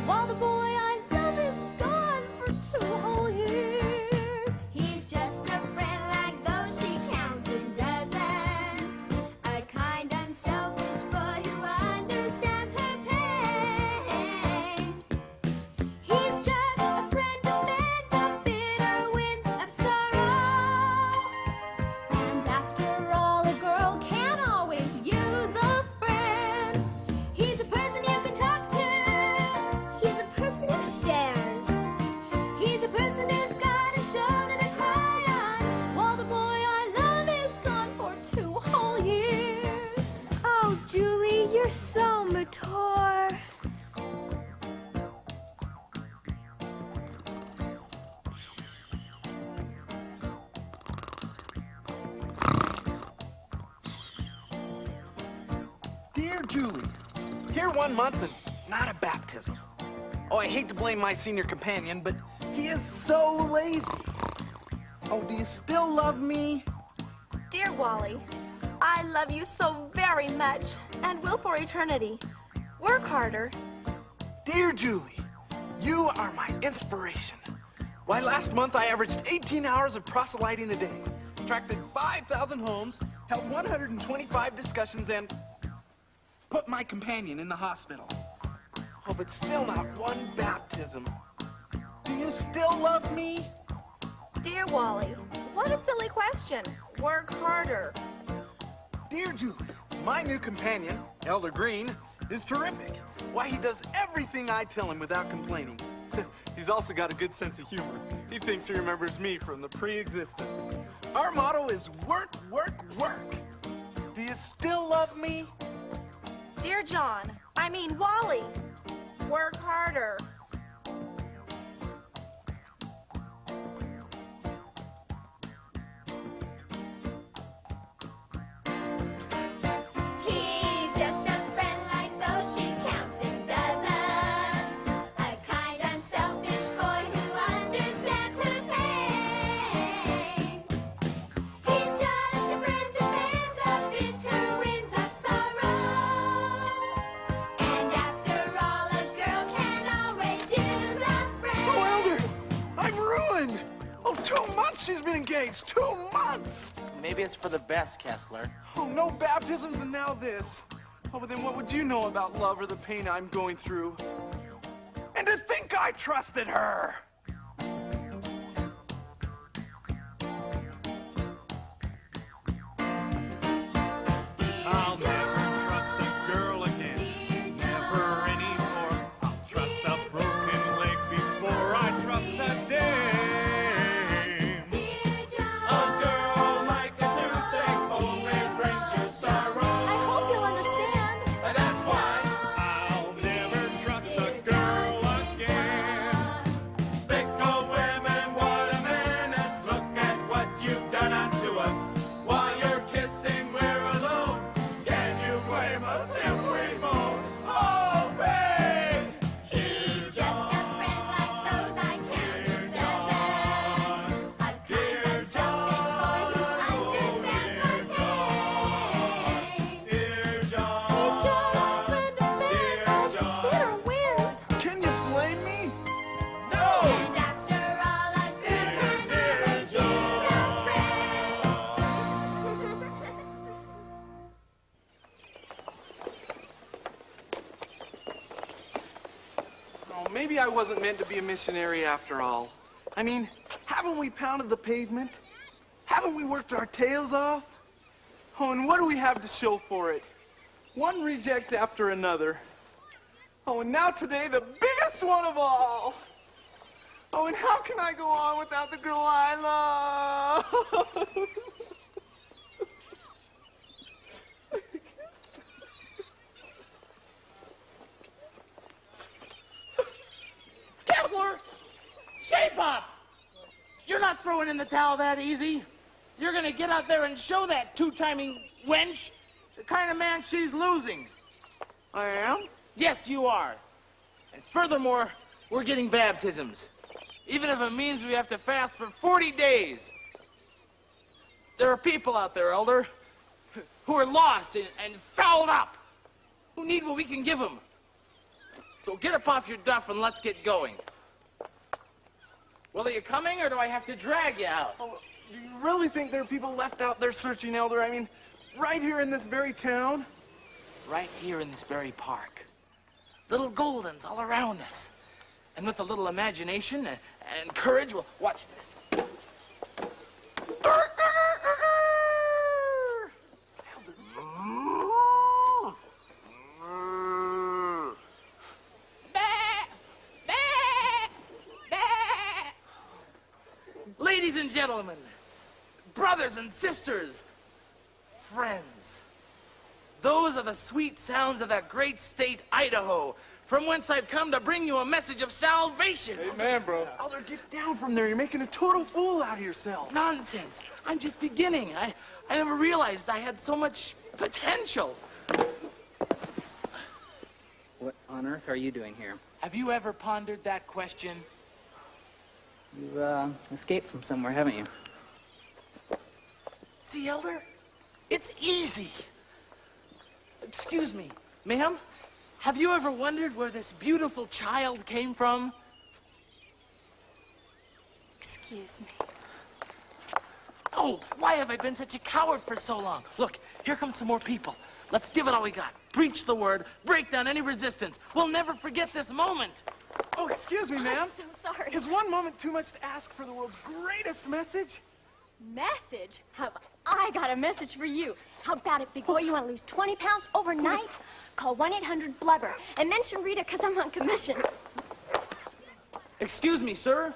While the boy I love is gone for 2 whole years. He's just a friend like those she counts in dozens. A kind, unselfish boy who understands her pain. He's just a friend to bend the bitter wind of sorrow. And after all, a girl can always use a friend. He's a person you can talk to. He's a person who shares. He's a person who's got a shoulder to cry on. While the boy I love is gone for 2 whole years. Oh, Julie, you're so mature. Dear Julie, here 1 month and not a baptism. Oh, I hate to blame my senior companion, but he is so lazy. Oh, do you still love me? Dear Wally, I love you so very much and will for eternity. Work harder. Dear Julie, you are my inspiration. Why, last month I averaged 18 hours of proselyting a day, attracted 5,000 homes, held 125 discussions, and put my companion in the hospital. Oh, but still not one baptism. Do you still love me? Dear Wally, what a silly question. Work harder. Dear Julie, my new companion, Elder Green, is terrific. Why, he does everything I tell him without complaining. He's also got a good sense of humor. He thinks he remembers me from the pre-existence. Our motto is work, work, work. Do you still love me? Dear John, I mean Wally, work harder. He's just a friend like those she counts in dozens. A kind, unselfish boy who understands her pain. He's just a friend to fan the bitter winds of sorrow. And after all, a girl can always use a friend. Oh, Elder, I'm ruined. Oh, 2 months she's been engaged. 2 months. Maybe it's for the best, Kessler. Oh, no baptisms and now this. Oh, but then what would you know about love or the pain I'm going through? And to think I trusted her! I'll never trust a girl again. Never anymore. I'll trust a broken leg before I trust a dame. A girl like a toothache only brings you sorrow. I hope you'll understand. And that's why I'll never trust a girl again. Fickle women, what a menace. Look at what you've done unto us. While you're kissing, we're alone. Can you blame us if we moan? Oh, babe! He's just a friend like those I count in dozens. A kind, unselfish boy who understands my pain. Dear John, He's just a friend of men, those bitter winds. Can you blame me? no! And after all, a girl can always use a friend. Oh, maybe I wasn't meant to be a missionary after all. I mean, haven't we pounded the pavement? Haven't we worked our tails off? Oh, and what do we have to show for it? One reject after another. Oh, and now today, the biggest one of all. Oh, and how can I go on without the girl I love? Kessler! Shape up! You're not throwing in the towel that easy. You're gonna get out there and show that two-timing wench the kind of man she's losing. I am? Yes, you are. And furthermore, we're getting baptisms. Even if it means we have to fast for 40 days. There are people out there, Elder, who are lost and fouled up, who need what we can give them. So get up off your duff and let's get going. Well, are you coming, or do I have to drag you out? Oh, do you really think there are people left out there searching, Elder? I mean, right here in this very town? Right here in this very park. Little Goldens all around us. And with a little imagination and courage, well, watch this. Ladies and gentlemen, brothers and sisters, friends, those are the sweet sounds of that great state, Idaho, from whence I've come to bring you a message of salvation. Amen, bro. Elder, get down from there. You're making a total fool out of yourself. Nonsense. I'm just beginning. I never realized I had so much potential. What on earth are you doing here? Have you ever pondered that question? You've escaped from somewhere, haven't you? See, Elder? It's easy. Excuse me, ma'am? Have you ever wondered where this beautiful child came from? Excuse me. Oh, why have I been such a coward for so long? Look, here come some more people. Let's give it all we got. Preach the word, break down any resistance. We'll never forget this moment. Oh, excuse me, ma'am. I'm so sorry. Is one moment too much to ask for the world's greatest message? Message? Have I got a message for you? How about it, big boy? You want to lose 20 pounds overnight? Call 1-800-BLUBBER and mention Rita because I'm on commission. Excuse me, sir.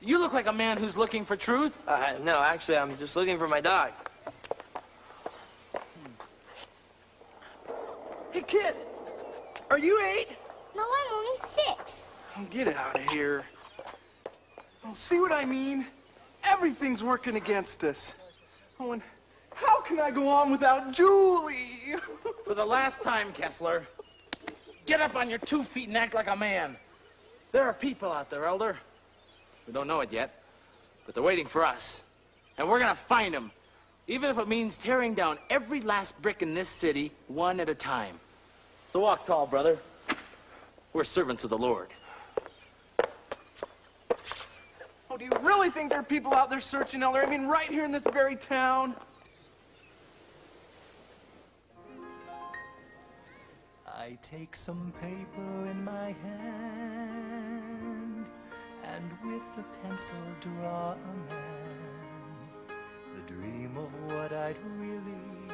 You look like a man who's looking for truth. No, actually, I'm just looking for my dog. Hey, kid, are you 8? No, I'm only 6. Oh, get out of here. Oh, see what I mean? Everything's working against us. Oh, and how can I go on without Julie? For the last time, Kessler, get up on your 2 feet and act like a man. There are people out there, Elder. We don't know it yet, but they're waiting for us. And we're gonna find them, even if it means tearing down every last brick in this city, one at a time. So walk tall, brother. We're servants of the Lord. Oh, do you really think there are people out there searching, Elder? I mean, right here in this very town? I take some paper in my hand and with a pencil draw a man, the dream of what I'd really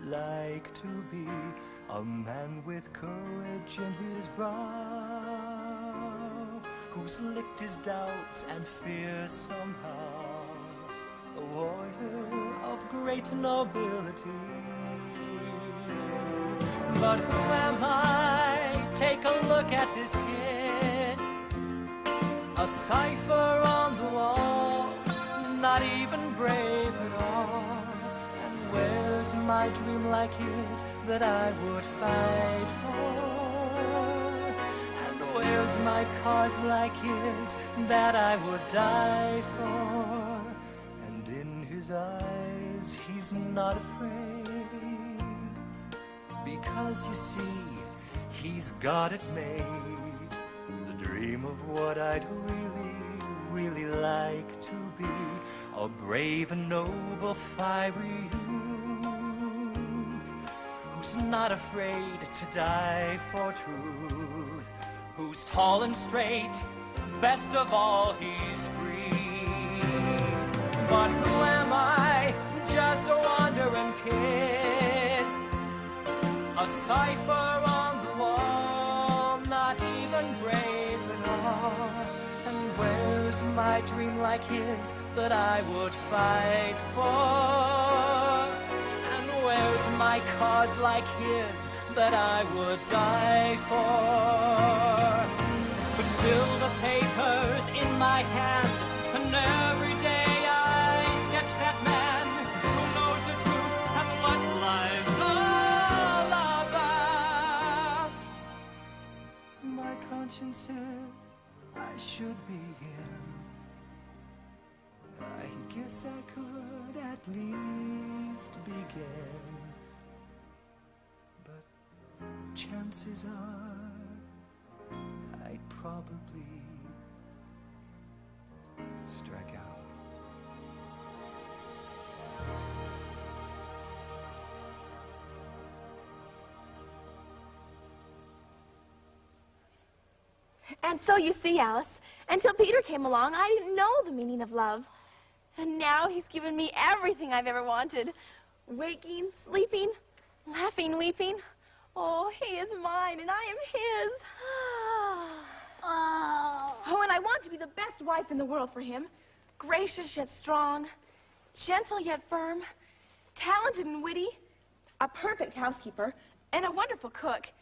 like to be, a man with courage in his brow, who's licked his doubts and fears somehow, a warrior of great nobility. But who am I? Take a look at this kid, a cipher on the wall, not even brave at all. And where's my dream like his that I would fight for? And where's my cause like his that I would die for? And in his eyes he's not afraid, because you see, he's got it made. The dream of what I'd really, really like to be, a brave and noble fiery youth, who's not afraid to die for truth, who's tall and straight, best of all, he's free. But who am I? Just a wandering kid, a cipher on the wall, not even brave at all. And where's my dream like his that I would fight for? And where's my cause like his that I would die for? But still the paper's in my hand, and every day I sketch that man who knows the truth and what life's all about. My conscience says I should be here. I guess I could at least begin. But chances are I'd probably strike out. And so you see, Alice, until Peter came along, I didn't know the meaning of love. And now he's given me everything I've ever wanted. Waking, sleeping, laughing, weeping. Oh, he is mine and I am his. Oh, and I want to be the best wife in the world for him. Gracious yet strong, gentle yet firm, talented and witty, a perfect housekeeper, and a wonderful cook.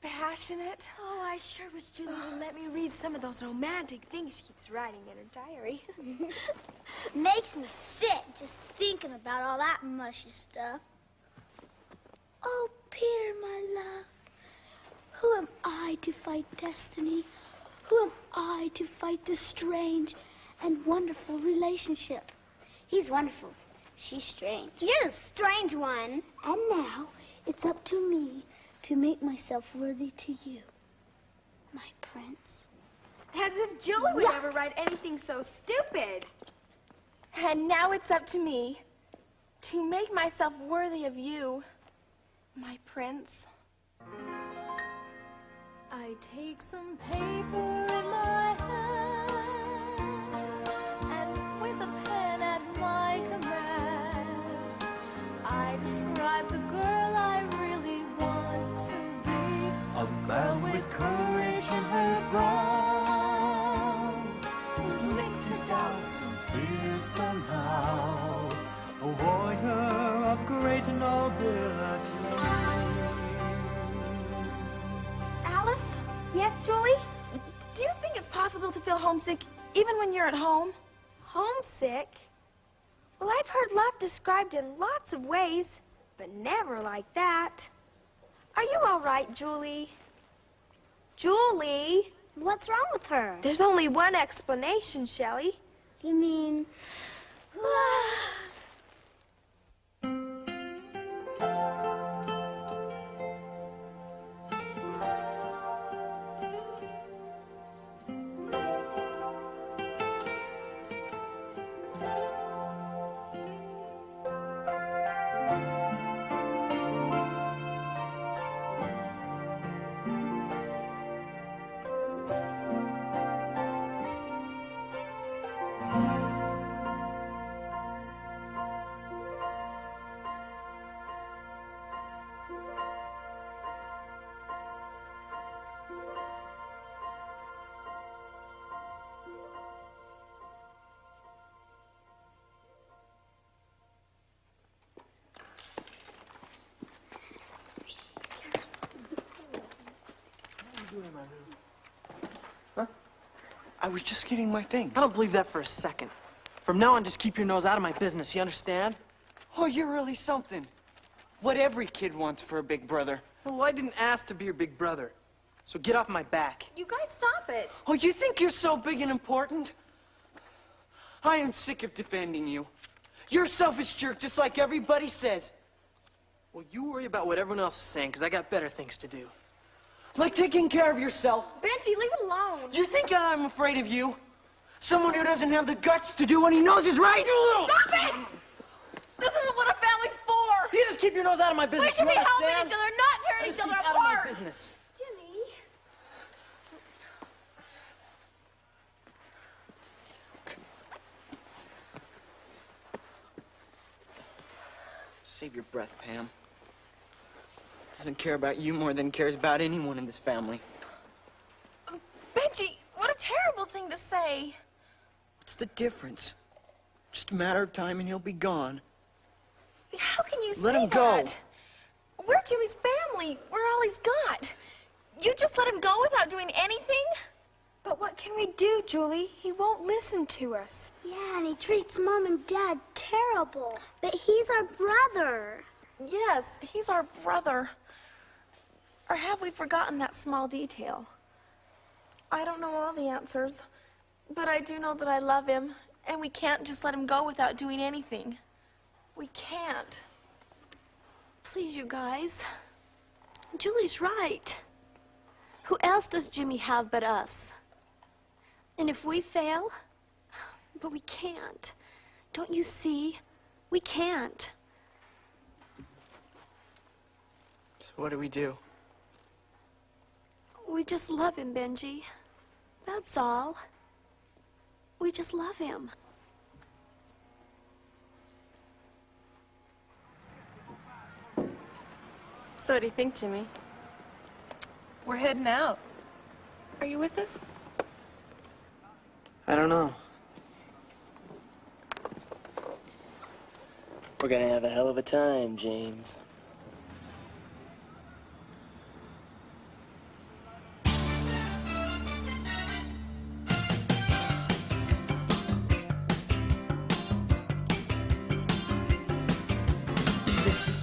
Passionate. Oh, I sure wish Julie would let me read some of those romantic things she keeps writing in her diary. Makes me sick just thinking about all that mushy stuff. Oh, Peter, my love, Who am I to fight destiny? Who am I to fight this strange and wonderful relationship? He's wonderful. She's strange. You're a strange one. And now it's up to me to make myself worthy to you, my prince. As if Julie would ever write anything so stupid. And now it's up to me to make myself worthy of you, my prince. I take some paper in my hand, and with a pen at my command, I describe the girl I really want to be. A girl with courage in her brow, who's licked his doubts and fears somehow. A warrior of great nobility. Alice? Yes, Julie? Do you think it's possible to feel homesick even when you're at home? Homesick? Well, I've heard love described in lots of ways, but never like that. Are you all right, Julie? Julie? What's wrong with her? There's only one explanation, Shelley. You mean love? Huh? I was just getting my things. I don't believe that for a second. From now on, just keep your nose out of my business, you understand? Oh, you're really something. What every kid wants for a big brother. Well, I didn't ask to be your big brother. So get off my back. You guys stop it. Oh, you think you're so big and important? I am sick of defending you. You're a selfish jerk, just like everybody says. Well, you worry about what everyone else is saying, because I got better things to do. Like taking care of yourself. Benji, leave it alone. You think I'm afraid of you? Someone who doesn't have the guts to do what he knows is right? Stop it! This isn't what a family's for. You just keep your nose out of my business. We should be you helping understand? each other, not tearing Just each other keep out of my apart. business. Jimmy. Save your breath, Pam. Doesn't care about you more than cares about anyone in this family. Benji, what a terrible thing to say. What's the difference? Just a matter of time and he'll be gone. How can you Let say him go. that? We're Jimmy's family. We're all he's got. You just let him go without doing anything? But what can we do, Julie? He won't listen to us. Yeah, and he treats Mom and Dad terrible. But he's our brother. Yes, he's our brother. Or have we forgotten that small detail? I don't know all the answers, but I do know that I love him, and we can't just let him go without doing anything. We can't. Please, you guys. Julie's right. Who else does Jimmy have but us? And if we fail, but we can't. Don't you see? We can't. So what do we do? We just love him, Benji. That's all. We just love him. So what do you think, Jimmy? We're heading out. Are you with us? I don't know. We're gonna have a hell of a time, James.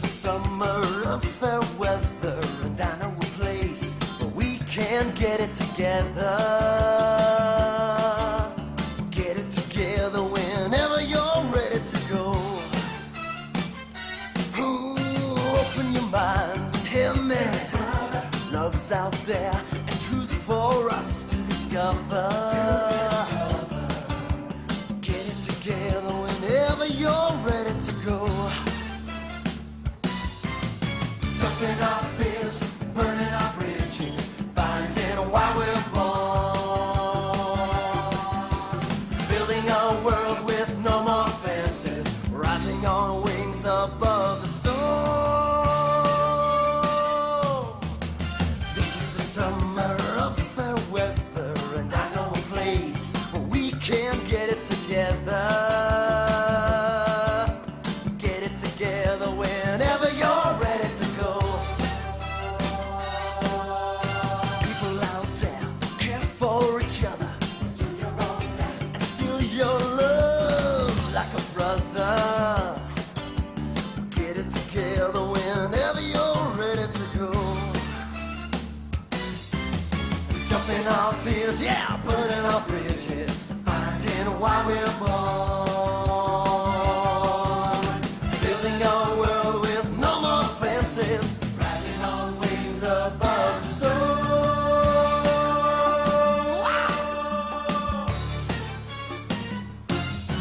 Summer of fair weather, and I know a place can get it together. Get it together whenever you're ready to go. Ooh, open your mind and hear me. Love's out there and truth for us to discover. Get it together whenever you're ready to go. Dumping our fears, burning our bridges, finding why we're born. Building a world with no more fences, rising on wings above the storm. This is the summer of fair weather, and I know a place where we can get it together. Get it together whenever you're ready to go. People out there care for each other, and still your love like a brother. Get it together whenever you're ready to go. Jumping our fears, yeah, burning our bridges, finding why we're born. Building a world with no more fences, rising on wings above the storm.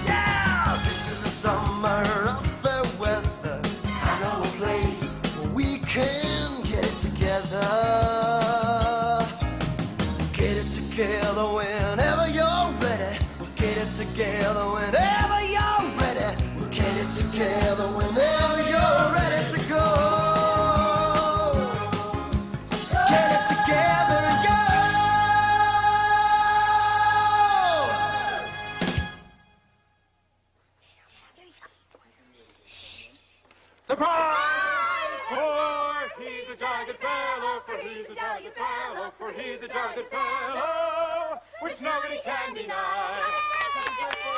Yeah, this is the summer of fair weather. I know a place where we can get it together. Get it together whenever you're ready. We'll get it together whenever you're ready. We'll get it together whenever you're ready to go. Get it together and go. Surprise! For he's a jolly good fellow, for he's a jolly good fellow, for he's a jolly good fellow, which nobody can deny.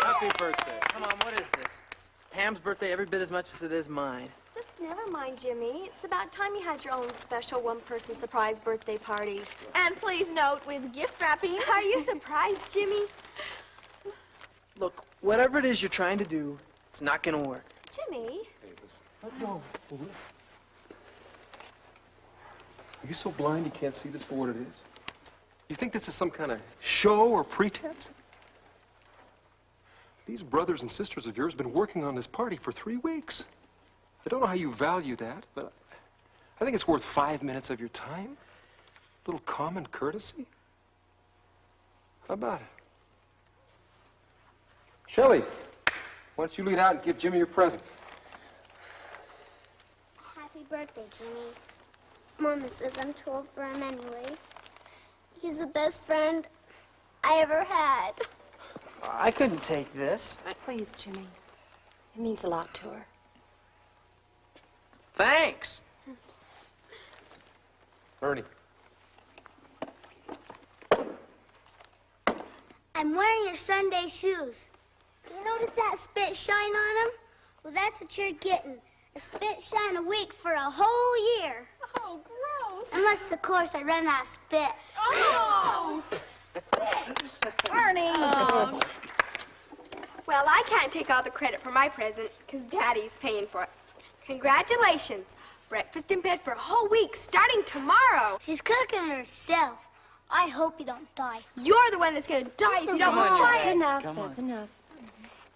Happy birthday. Come on, what is this? It's Pam's birthday every bit as much as it is mine. Just never mind, Jimmy. It's about time you had your own special one-person surprise birthday party. And please note, with gift wrapping. Are you surprised, Jimmy? Look, whatever it is you're trying to do, it's not gonna work. Jimmy? Let go, Louis. Are you so blind you can't see this for what it is? You think this is some kind of show or pretense? These brothers and sisters of yours have been working on this party for 3 weeks. I don't know how you value that, but I think it's worth 5 minutes of your time. A little common courtesy. How about it? Shelley, why don't you lead out and give Jimmy your present? Happy birthday, Jimmy. Mama says I'm too old for him anyway. He's the best friend I ever had. I couldn't take this. Please, Jimmy. It means a lot to her. Thanks. Ernie. I'm wearing your Sunday shoes. You notice that spit shine on them? Well, that's what you're getting. A spit shine a week for a whole year. Oh, gross. Unless, of course, I run out of spit. Oh, Ernie! Well, I can't take all the credit for my present, because Daddy's paying for it. Congratulations. Breakfast in bed for a whole week, starting tomorrow. She's cooking herself. I hope you don't die. You're the one that's going to die if you don't Come on, quiet. That's enough. That's enough.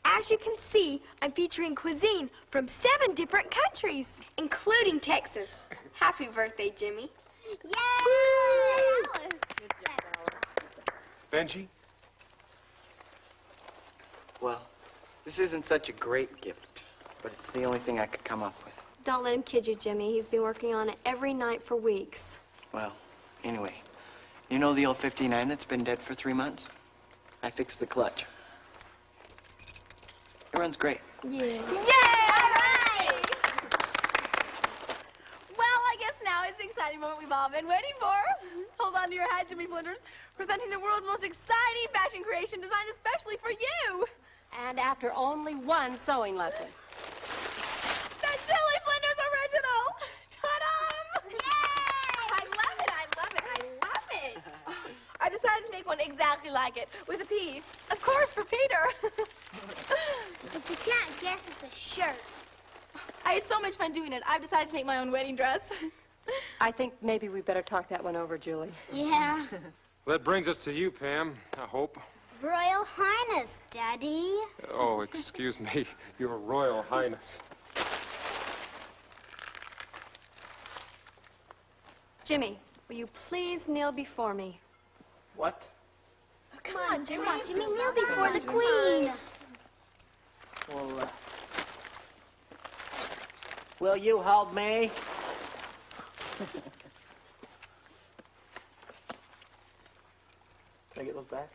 As you can see, I'm featuring cuisine from 7 different countries, including Texas. Happy birthday, Jimmy. Yay! Benji? Well, this isn't such a great gift, but it's the only thing I could come up with. Don't let him kid you, Jimmy. He's been working on it every night for weeks. Well, anyway, you know the old 59 that's been dead for 3 months? I fixed the clutch. It runs great. Yeah. Yay! All right! Well, I guess now is the exciting moment we've all been waiting for. Hold on to your hat, Jimmy Flinders, presenting the world's most exciting fashion creation designed especially for you. And after only one sewing lesson. The Julie Flinders original! Ta-da! Yay! I love it, I love it, I love it. exactly like it, with a P. Of course, for Peter. If you can't guess, it's a shirt. I had so much fun doing it, I've decided to make my own wedding dress. I think maybe we better talk that one over, Julie. Yeah. That brings us to you, Pam, I hope. Royal Highness, Daddy. Oh, excuse me, Your Royal Highness. Jimmy, will you please kneel before me? What? Oh, come on, Jimmy. Jimmy, kneel before the Queen. Well, will you hold me? Can I get those back?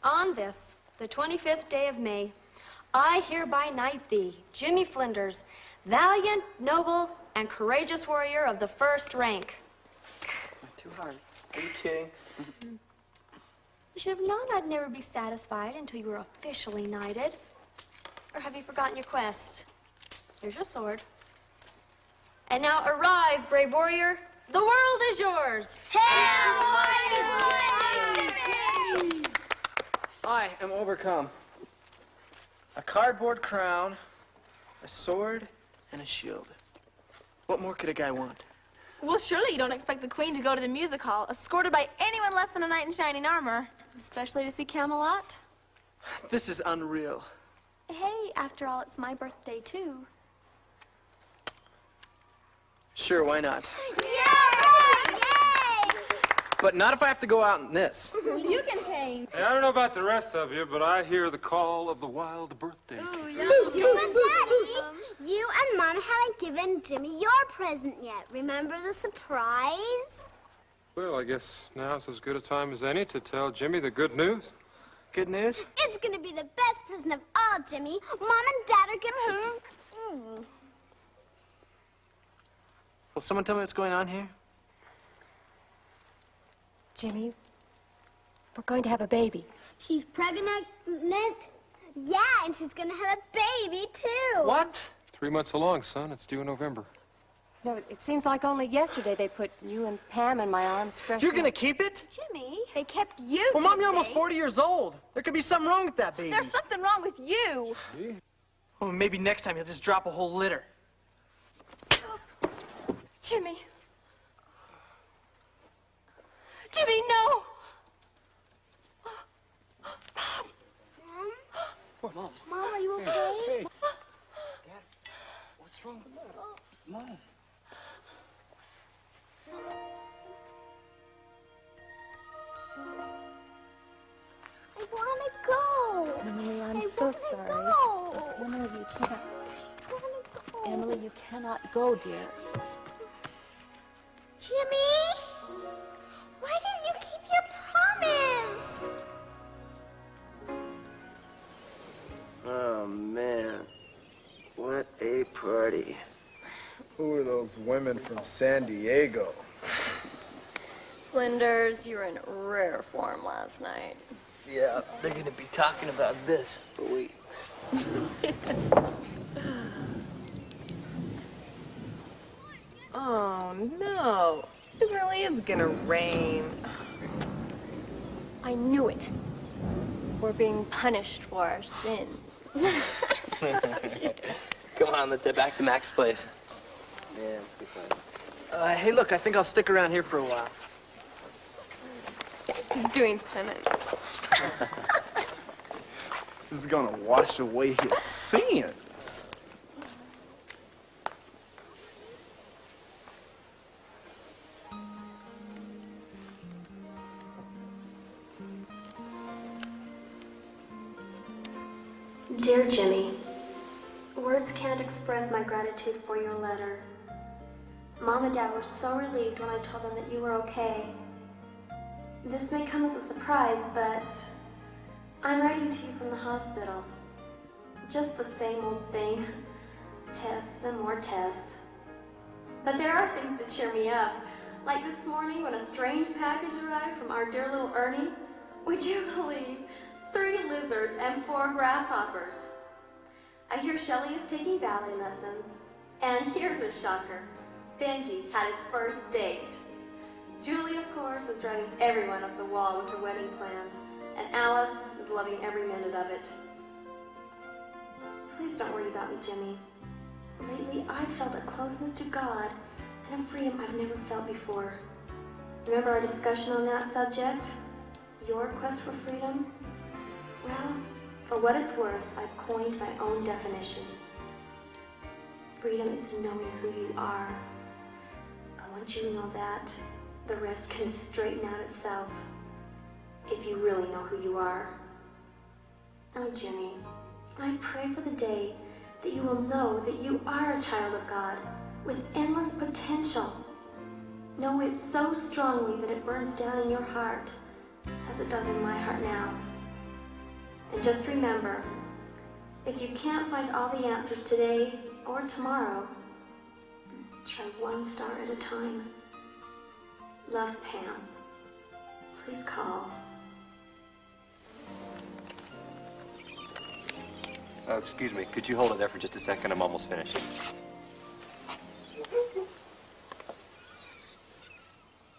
On this, the 25th day of May, I hereby knight thee, Jimmy Flinders, valiant, noble, and courageous warrior of the first rank. Not too hard. Are you kidding? You should have known I'd never be satisfied until you were officially knighted. Or have you forgotten your quest? Here's your sword. And now arise, brave warrior. The world is yours. I am overcome. A cardboard crown, a sword, and a shield. What more could a guy want? Well, surely you don't expect the Queen to go to the music hall, escorted by anyone less than a knight in shining armor. Especially to see Camelot. This is unreal. Hey, after all, it's my birthday, too. Sure, why not? Yay! But not if I have to go out in this. You can change. Hey, I don't know about the rest of you, but I hear the call of the wild birthday cake. But Daddy, you and Mom haven't given Jimmy your present yet. Remember the surprise? Well, I guess now's as good a time as any to tell Jimmy the good news. Good news? It's gonna be the best present of all, Jimmy. Mom and Dad are gonna... Will someone tell me what's going on here? Jimmy, we're going to have a baby. She's pregnant? Yeah, and she's gonna have a baby, too. What? 3 months along, son. It's due in November. No, it seems like only yesterday they put you and Pam in my arms fresh. You're gonna keep it? Jimmy. They kept you. Well, Mom, you're didn't almost they? 40 years old. There could be something wrong with that baby. There's something wrong with you. Oh, maybe next time you'll just drop a whole litter. Jimmy. Jimmy, no. Mom. Mom, are you okay? What's wrong? Mom. I wanna go. Emily, I'm I so wanna sorry. go. Emily, you can't. I wanna go. Emily, you cannot go, dear. Jimmy, why didn't you keep your promise? Oh, man. What a party. Who are those women from San Diego? Flinders, you were in rare form last night. Yeah, they're gonna be talking about this for weeks. Oh, no. It really is gonna rain. I knew it. We're being punished for our sins. Come on, let's head back to Mac's place. Yeah, it's good fun. Hey, look, I think I'll stick around here for a while. He's doing penance. This is gonna wash away his sins. Dear Jimmy, words can't express my gratitude for your letter. Mom and Dad were so relieved when I told them that you were okay. This may come as a surprise, but I'm writing to you from the hospital. Just the same old thing. Tests and more tests. But there are things to cheer me up. Like this morning when a strange package arrived from our dear little Ernie. Would you believe 3 lizards and 4 grasshoppers? I hear Shelley is taking ballet lessons. And here's a shocker. Benji had his first date. Julie, of course, is driving everyone up the wall with her wedding plans. And Alice is loving every minute of it. Please don't worry about me, Jimmy. Lately, I've felt a closeness to God and a freedom I've never felt before. Remember our discussion on that subject? Your quest for freedom? Well, for what it's worth, I've coined my own definition. Freedom is knowing who you are. But once you know that, the rest can straighten out itself. If you really know who you are. Oh, Jimmy, I pray for the day that you will know that you are a child of God with endless potential. Know it so strongly that it burns down in your heart, as it does in my heart now. And just remember, if you can't find all the answers today or tomorrow, try one star at a time. Love, Pam. Please call. Excuse me, could you hold it there for just a second? I'm almost finished.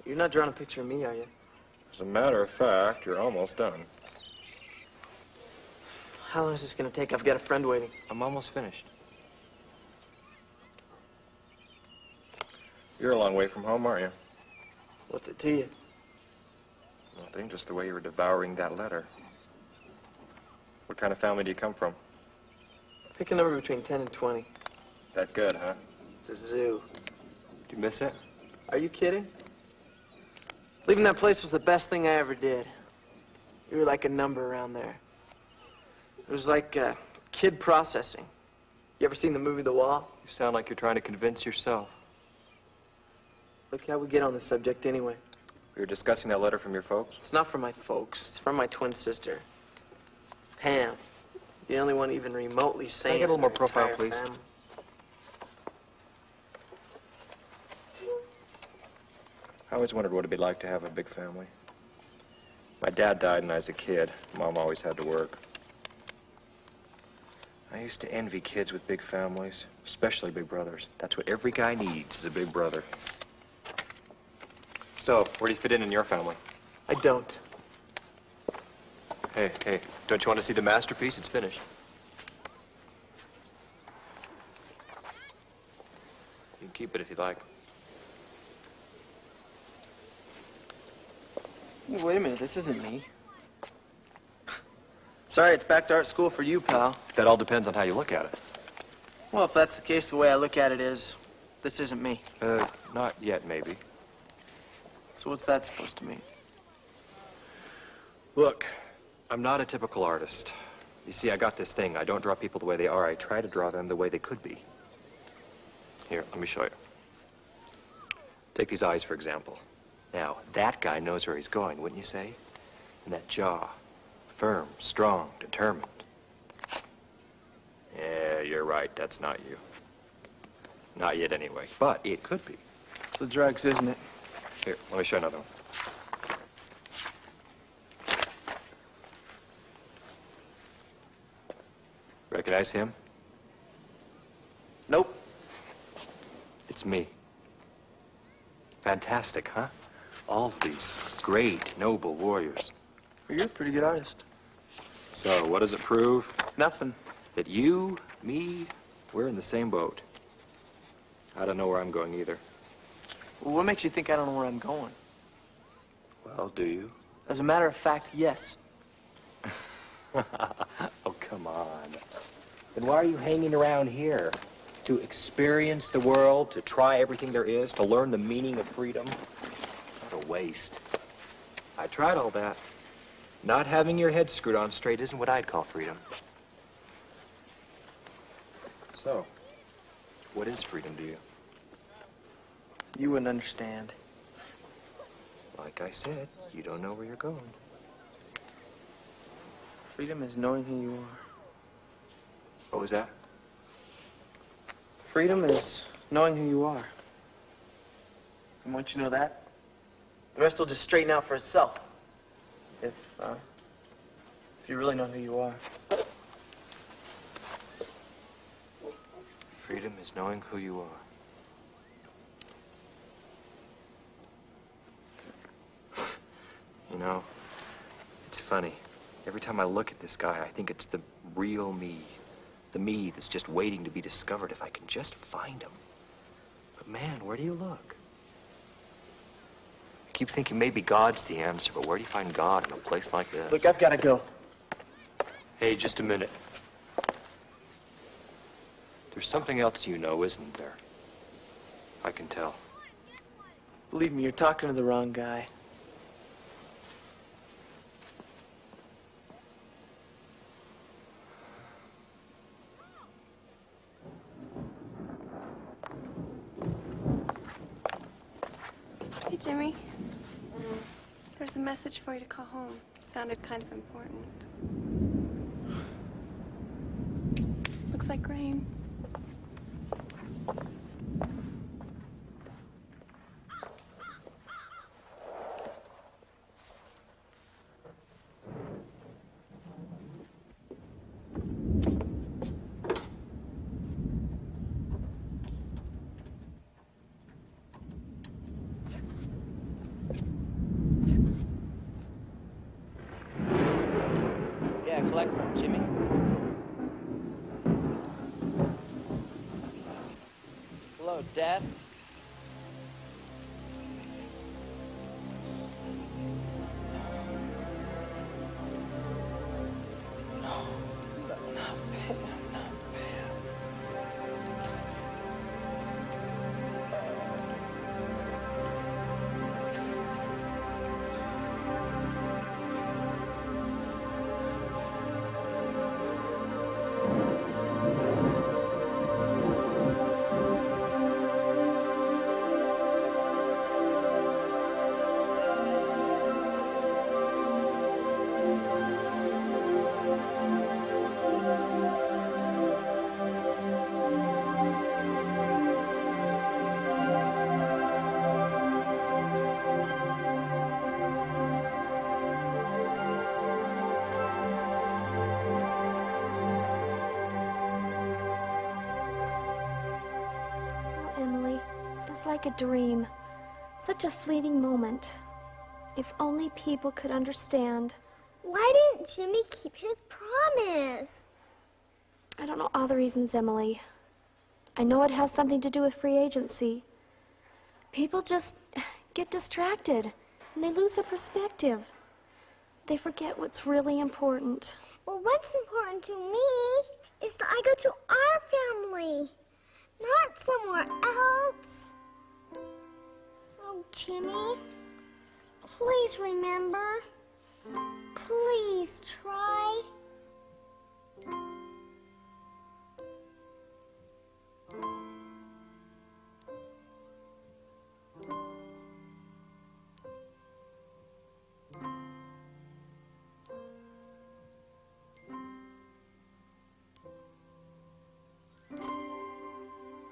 You're not drawing a picture of me, are you? As a matter of fact, you're almost done. How long is this gonna take? I've got a friend waiting. I'm almost finished. You're a long way from home, aren't you? What's it to you? Nothing, just the way you were devouring that letter. What kind of family do you come from? Pick a number between 10 and 20. That good, huh? It's a zoo. Do you miss it? Are you kidding? Leaving that place was the best thing I ever did. You were like a number around there. It was like kid processing. You ever seen the movie The Wall? You sound like you're trying to convince yourself. Look how we get on the subject anyway. We were discussing that letter from your folks? It's not from my folks. It's from my twin sister, Pam. The only one even remotely sane. Can I get a little more in our profile, entire please? family. I always wondered what it'd be like to have a big family. My dad died when I was a kid. Mom always had to work. I used to envy kids with big families, especially big brothers. That's what every guy needs, is a big brother. So, where do you fit in your family? I don't. Hey, don't you want to see the masterpiece? It's finished. You can keep it if you like. Hey, wait a minute, this isn't me. Sorry, it's back to art school for you, pal. That all depends on how you look at it. Well, if that's the case, the way I look at it is, this isn't me. Not yet, maybe. So what's that supposed to mean? Look, I'm not a typical artist. You see, I got this thing. I don't draw people the way they are. I try to draw them the way they could be. Here, let me show you. Take these eyes, for example. Now, that guy knows where he's going, wouldn't you say? And that jaw. Firm, strong, determined. Yeah, you're right. That's not you. Not yet, anyway. But it could be. It's the drugs, isn't it? Here, let me show you another one. Recognize him? Nope. It's me. Fantastic, huh? All of these great, noble warriors. Well, you're a pretty good artist. So, what does it prove? Nothing. That you, me, we're in the same boat. I don't know where I'm going either. Well, what makes you think I don't know where I'm going? Well, do you? As a matter of fact, yes. Oh, come on. Then why are you hanging around here? To experience the world, to try everything there is, to learn the meaning of freedom? What a waste. I tried all that. Not having your head screwed on straight isn't what I'd call freedom. So, what is freedom to you? You wouldn't understand. Like I said, you don't know where you're going. Freedom is knowing who you are. What was that? Freedom is knowing who you are. And once you know that, the rest will just straighten out for itself. if you really know who you are. Freedom is knowing who you are. You know, it's funny. Every time I look at this guy, I think it's the real me. The me that's just waiting to be discovered if I can just find him. But man, where do you look? I keep thinking maybe God's the answer, but where do you find God in a place like this? Look, I've got to go. Hey, just a minute. There's something else you know, isn't there? I can tell. Believe me, you're talking to the wrong guy. Hey, Jimmy. There's a message for you to call home. Sounded kind of important. Looks like rain. Yeah, collect from Jimmy. Hello, Dad. Like a dream. Such a fleeting moment. If only people could understand. Why didn't Jimmy keep his promise? I don't know all the reasons, Emily. I know it has something to do with free agency. People just get distracted and they lose their perspective. They forget what's really important. Well, what's important to me is that I go to our family, not somewhere else. Oh, Jimmy, please remember. Please try.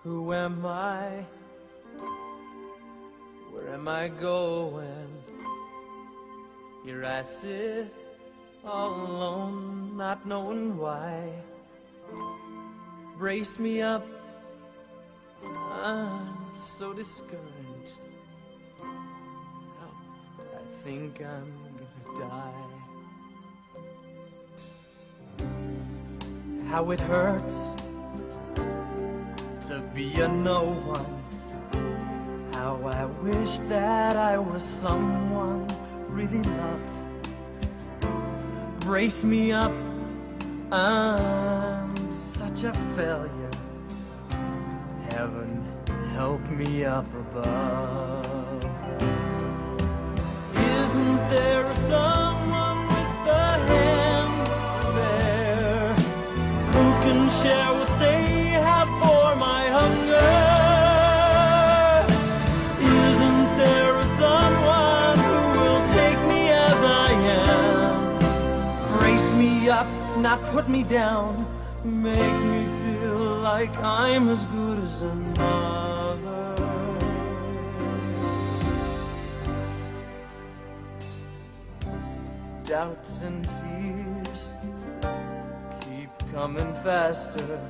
Who am I? Where am I going? Here I sit, all alone, not knowing why. Brace me up, I'm so discouraged. I think I'm gonna die. How it hurts to be a no one. How I wish that I was someone really loved. Brace me up, I'm such a failure. Heaven, help me up above. Isn't there someone with a hand to spare who can share what they have for my hunger? Up, not put me down, make me feel like I'm as good as another. doubts and fears keep coming faster.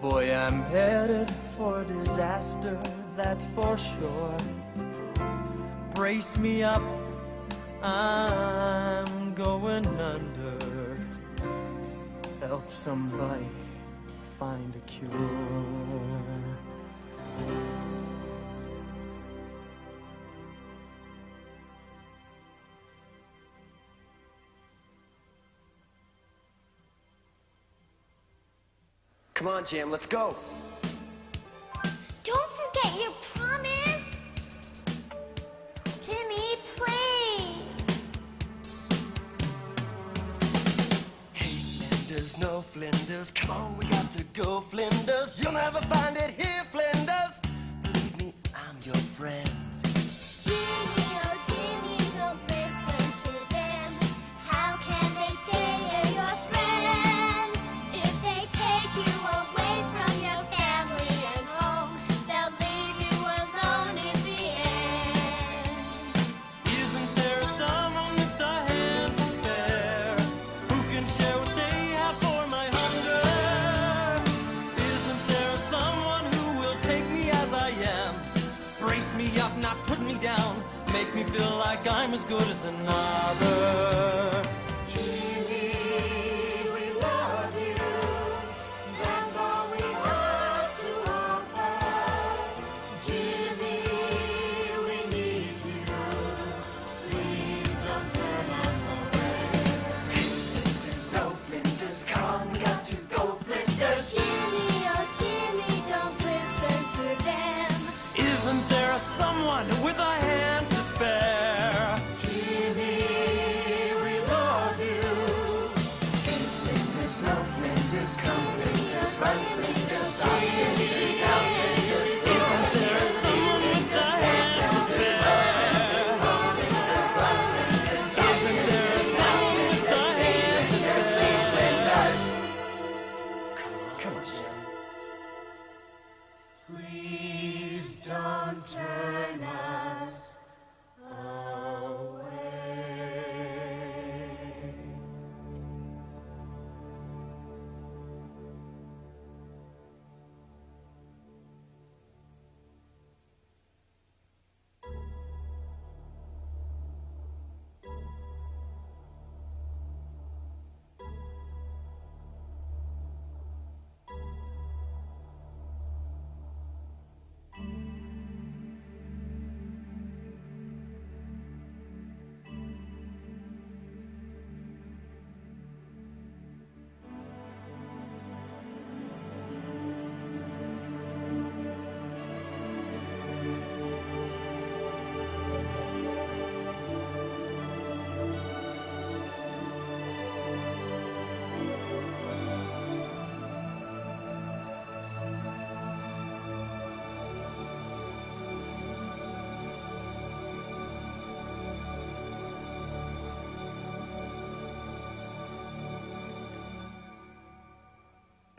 Boy, I'm headed for disaster, that's for sure. Brace me up, I'm going under. Help somebody find a cure. Come on, Jim, let's go. Don't forget your promise. Jimmy, please. Flinders, no Flinders, come on, we got to go, Flinders. You'll never find it here, Flinders. Believe me, I'm your friend. Jimmy, oh Jimmy, don't listen to them. How can they say you're your friends? If they take you away from your family and home, they'll leave you alone in the end. Isn't there someone with a hand to spare who can share what they have for my hunger? Isn't there someone who will take me as I am? Brace me up, not put me down. Make me feel like I'm as good as another. Jimmy, we love you. That's all we have to offer. Jimmy, we need you. Please don't turn us away. Flinders, no Flinders, come on, we got to go, Flinders. Jimmy, oh Jimmy, don't listen to them. Isn't there someone with a hand to spare? Jimmy, we love you. Flinders, no Flinders, come Flinders, run Flinders, stop Flinders, down Flinders. Isn't there someone with a hand to spare? Isn't there someone with a hand to spare? Come on, Jim. Please don't turn us away.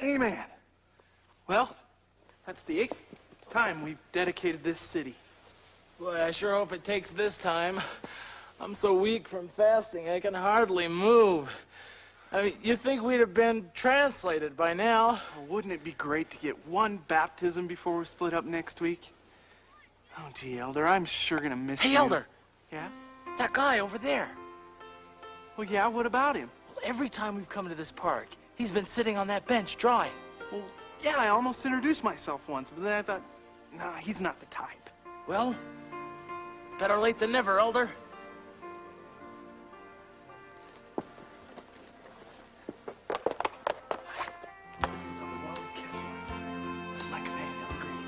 Amen. Well, that's the 8th time we've dedicated this city. Boy, I sure hope it takes this time. I'm so weak from fasting, I can hardly move. I mean, you think we'd have been translated by now? Oh, wouldn't it be great to get one baptism before we split up next week? Oh, gee, Elder, I'm sure gonna miss you. Hey, Elder! Yeah? That guy over there. Well, yeah, what about him? Every time we've come to this park, he's been sitting on that bench drawing. Well, yeah, I almost introduced myself once, but then I thought, nah, he's not the type. Well, better late than never, Elder. This is my companion, Green.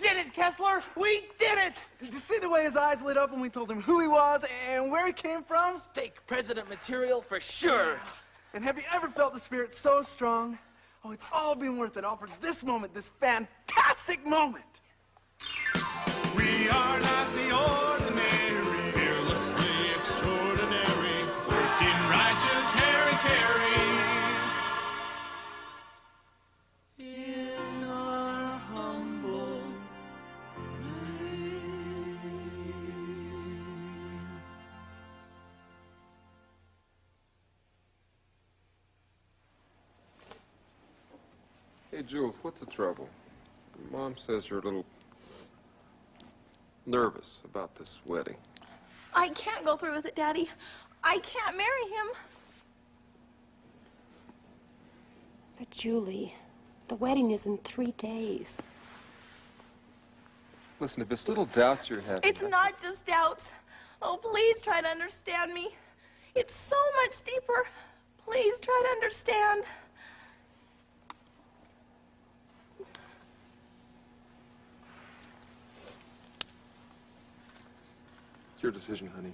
did it, Kessler! We did it! Did you see the way his eyes lit up when we told him who he was and where he came from? Stake president material for sure. And have you ever felt the spirit so strong? Oh, it's all been worth it, all for this moment, this fantastic moment. We are not the ordinary, fearlessly extraordinary, working righteous Harry Carey. In our humble Hey, Jules, what's the trouble? Mom says you're a little nervous about this wedding. I can't go through with it, Daddy. I can't marry him. But Julie, the wedding is in 3 days. Listen, if it's little doubts you're having... It's not just doubts. Oh, please try to understand me. It's so much deeper. Please try to understand. It's your decision, honey.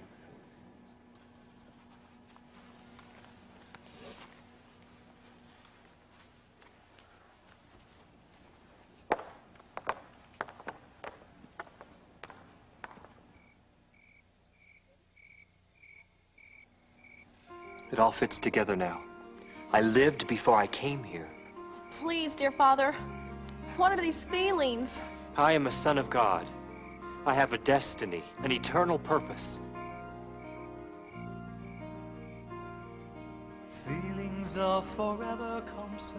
It all fits together now. I lived before I came here. Please, dear Father. What are these feelings? I am a son of God. I have a destiny, an eternal purpose. feelings of forever come so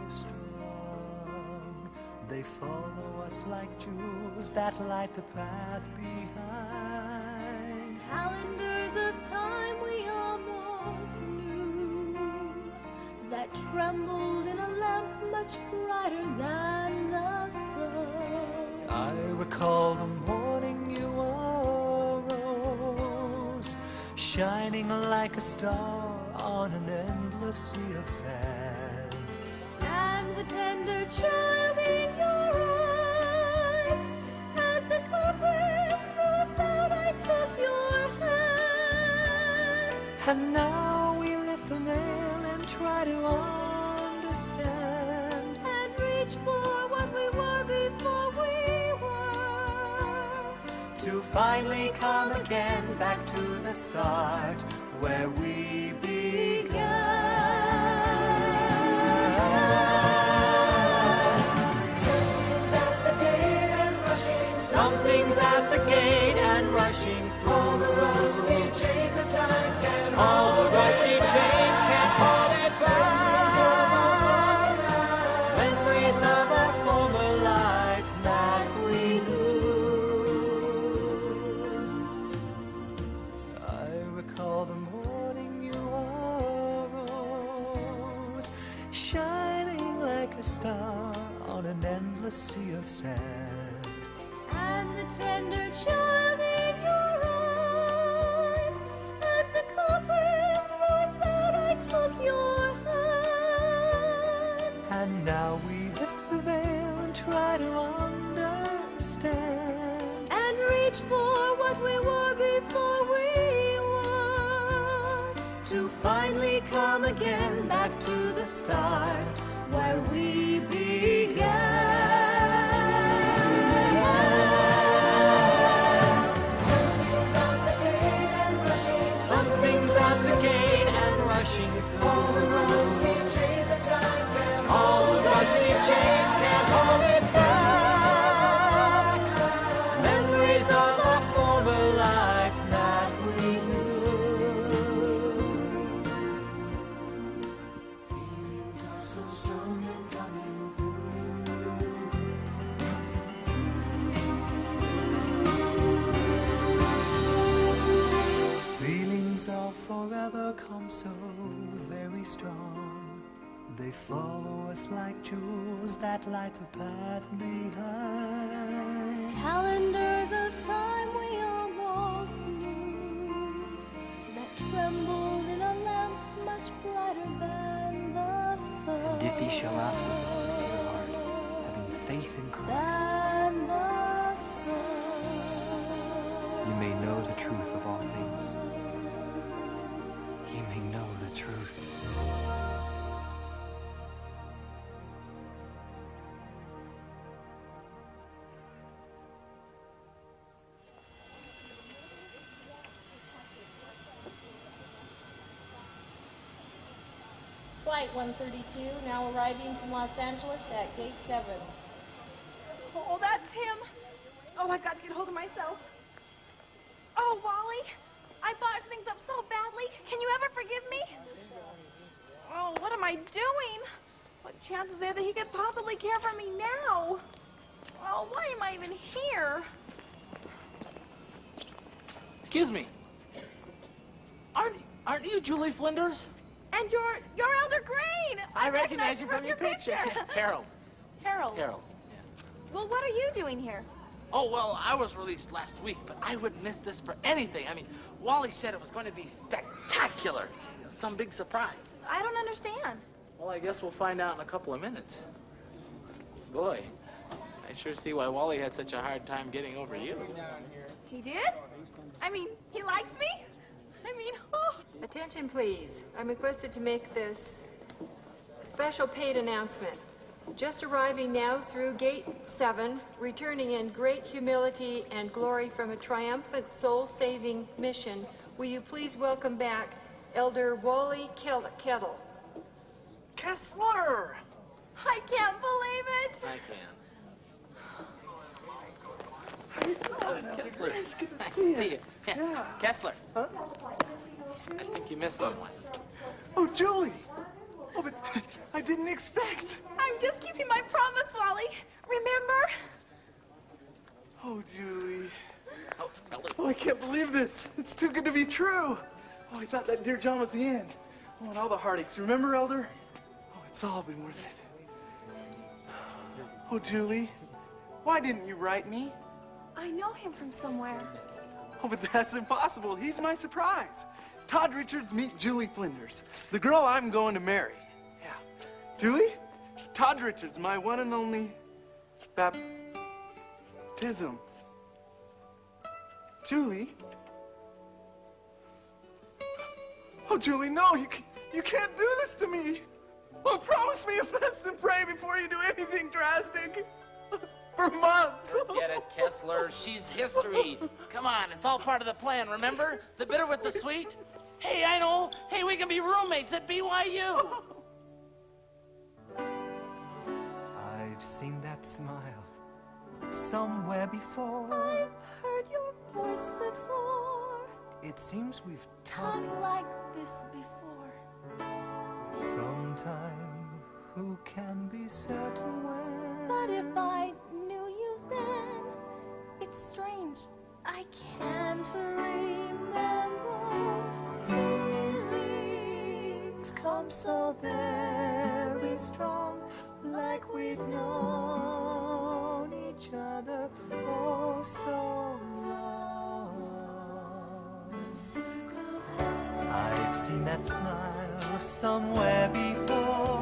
strong. They follow us like jewels that light the path behind. Calendars of time we almost knew that trembled in a lamp much brighter than the sun. I recall the morning you arose, shining like a star on an endless sea of sand. And the tender child in your eyes, as the compass draws out, I took your hand. And now we lift the veil and try to understand, and reach for what we were before we were, to finally come again back to the start where we began. Something's at the gate and rushing through. All the rusty chains of time can't hold it. All the rusty chains can't hold it back. Memories of our former life that we knew. I recall the morning you arose, shining like a star on an endless sea of sand. and the tender child in your eyes, as the compass runs out, I took your hand. And now we lift the veil and try to understand, and reach for what we were before we were, to finally come again back to the start where we began. Something's at the gate and rushing through. All the rusty chains of time can't hold it. All the rusty chains can't hold it back. Memories of our former life that we knew. Feelings are so strong and coming through. Feelings of forever come so very strong. They follow us like jewels that light a path behind. calendars of time we almost knew, that trembled in a lamp much brighter than the sun. And if ye shall ask with a sincere heart, having faith in Christ, Than the may know the truth of all things. He may know the truth. Flight 132, now arriving from Los Angeles at gate 7. Oh, that's him. Oh, I've got to get hold of myself. Oh, Wally, I botched things up so badly. Can you ever forgive me? Oh, what am I doing? What chance is there that he could possibly care for me now? Oh, why am I even here? Excuse me. Aren't you Julie Flinders? And you're Elder Crane. I recognize you from your picture. Harold. Harold. Harold. Well, what are you doing here? Oh, well, I was released last week, but I wouldn't miss this for anything. I mean, Wally said it was going to be spectacular. Some big surprise. I don't understand. Well, I guess we'll find out in a couple of minutes. Boy, I sure see why Wally had such a hard time getting over you. He did? I mean, he likes me? I mean, oh. Attention, please. I'm requested to make this special paid announcement. Just arriving now through Gate 7, returning in great humility and glory from a triumphant soul-saving mission, will you please welcome back Elder Wally Kettle. Kessler! I can't believe it! I can. Kessler. Nice to see you. Yeah. Kessler. Huh? I think you missed someone. Oh, Julie! Oh, but I didn't expect. I'm just keeping my promise, Wally. Remember? Oh, Julie. Oh, I can't believe this. It's too good to be true. Oh, I thought that Dear John was the end. Oh, and all the heartaches. Remember, Elder? Oh, it's all been worth it. Oh, Julie, why didn't you write me? I know him from somewhere. Oh, but that's impossible. He's my surprise. Todd Richards, meet Julie Flinders, the girl I'm going to marry. Yeah. Julie? Todd Richards, my one and only baptism. Julie? Oh, Julie, no, you can't do this to me. Oh, promise me a fast and pray before you do anything drastic. For months. Get it, Kessler. She's history. Come on, it's all part of the plan, remember? The bitter with the sweet? Hey, I know. Hey, we can be roommates at BYU. I've seen that smile somewhere before. I've heard your voice before. It seems we've Talked like this before. sometime. Who can be certain when? But if I knew you then, it's strange. I can't remember. Feelings come so very strong, like we've known each other oh so long. I've seen that smile somewhere before.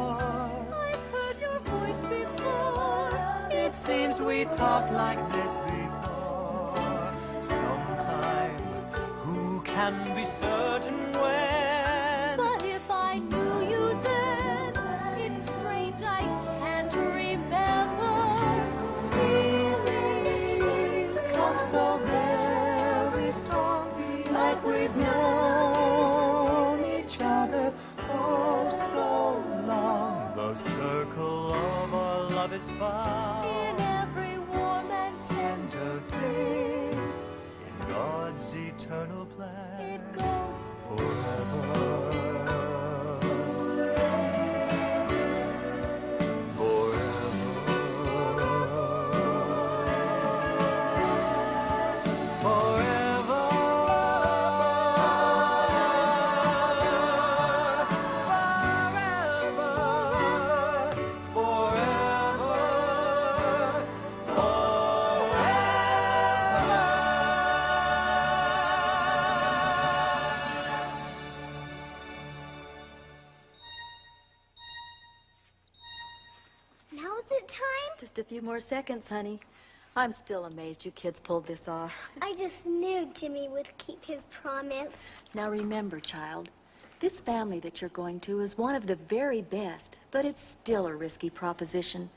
I've heard your voice before. It seems we talked like this before. Sometime, who can be certain when? But if I knew you then, it's strange I can't remember. Feelings come so very strong, like we've known each other oh so long. The circle of our love is found in every warm and tender thing, in God's eternal plan. It goes forever. Now is it time? Just a few more seconds, honey. I'm still amazed you kids pulled this off. I just knew Jimmy would keep his promise. Now remember, child, this family that you're going to is one of the very best, but it's still a risky proposition.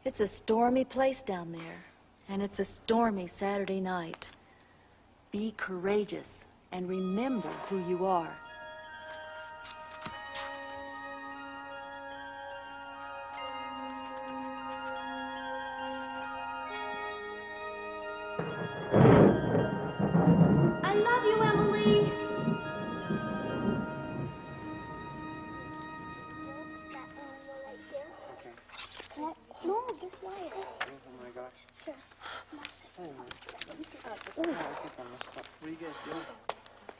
It's a stormy place down there, and it's a stormy Saturday night. Be courageous and remember who you are. I love you, Emily. Can I? No, this wire. Oh my gosh. Here. Let me see. I think I messed up. What are you guys doing?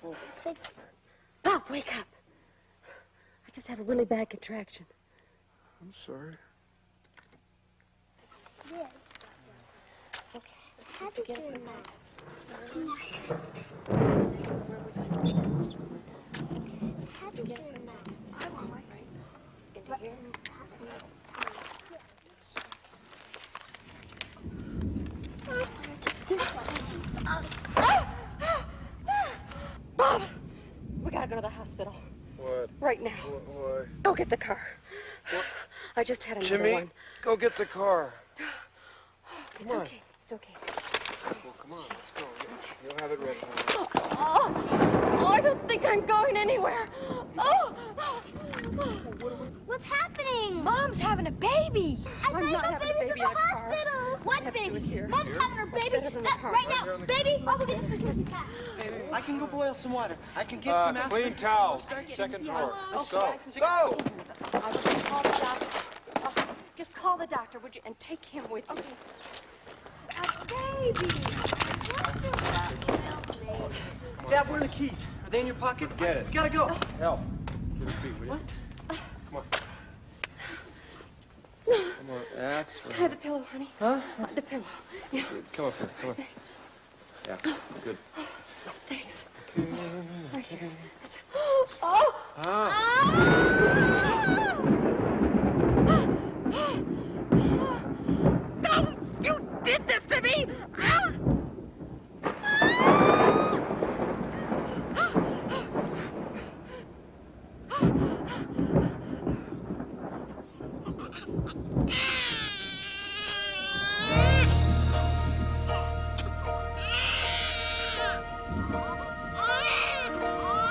Oh. Fix. Bob, wake up. I just had a really bad contraction. I'm sorry. Yes. Okay. Have you given that? Have you given that? I want right into here. Bob! We gotta go to the hospital. What? Right now. Why? Go get the car. What? I just had another Jimmy, one. go get the car. It's Come on. okay. It's okay. Well, come on, let's go. You'll have it ready. Oh, I don't think I'm going anywhere. Oh! What's happening? Mom's having a baby. I'm not my having a baby's baby at in the a car. hospital. What have to do it baby? here. Mom's Here? having her baby. Better than the car. Right Right now, here on the baby. I'll go get this. I can go boil some water. I can get some aspirin. Clean towels. Second drawer. Let's go. Go! I will just call the doctor. Just call the doctor, would you? And take him with you. A baby. Dad, where are the keys? Are they in your pocket? Get it. We gotta go. Help. Get her feet, will you? What? Come on. Come on. That's Can I right. have the pillow, honey? Huh? The pillow. Yeah. Come on, come on. Yeah, good. Thanks. Okay. Right here. Oh! Oh, you did this to me! Ah!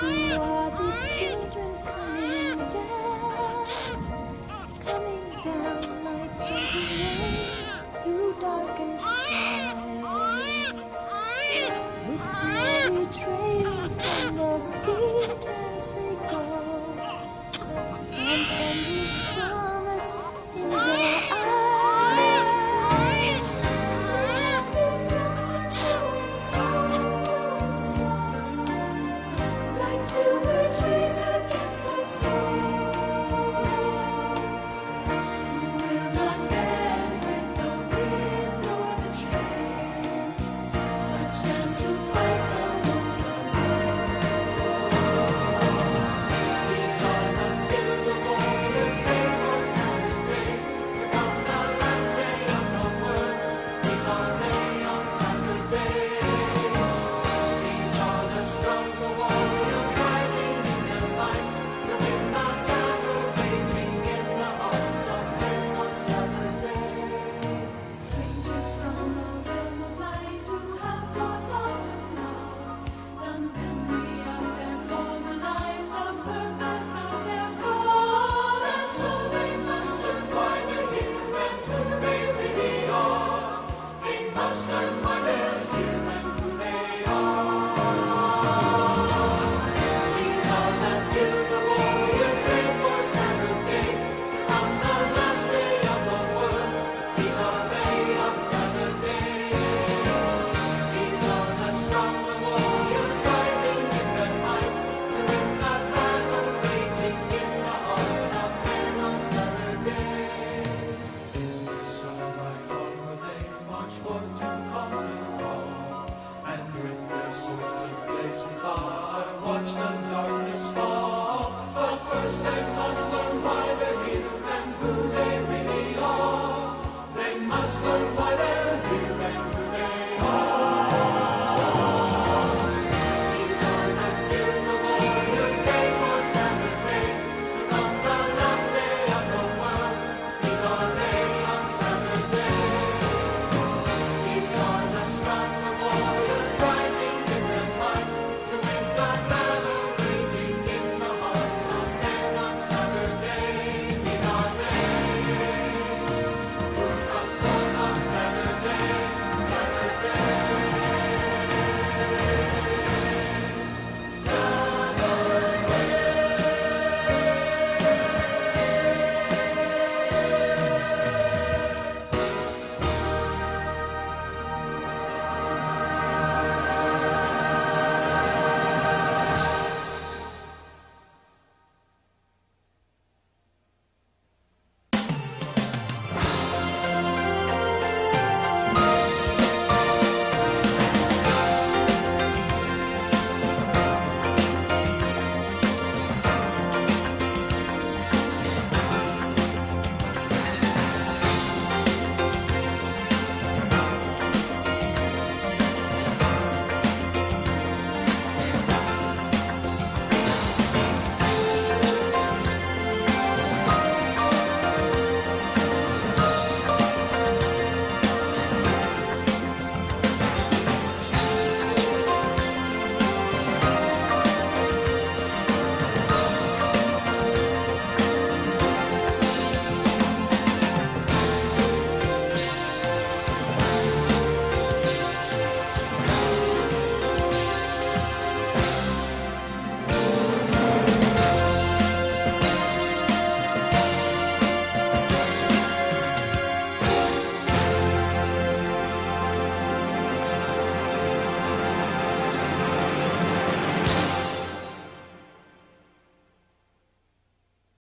Who are these children coming down like gentle rain through darkened skies, with glory trailing from their feet as they go, and endless promise in their eyes. Rapids like silver trees against the storm, will not bend with the wind or the change, but stand to fight the one These are the warriors, same old Saturday, to come the last day of the world. These are they on Saturday. These are the stronger warriors rising in their might to win the battle raging in the hearts of men on Saturday. Strangers from the realm of light who have forgotten now the memory of their former life, the purpose of their call, and so they must learn why they're here and who they really are. They must learn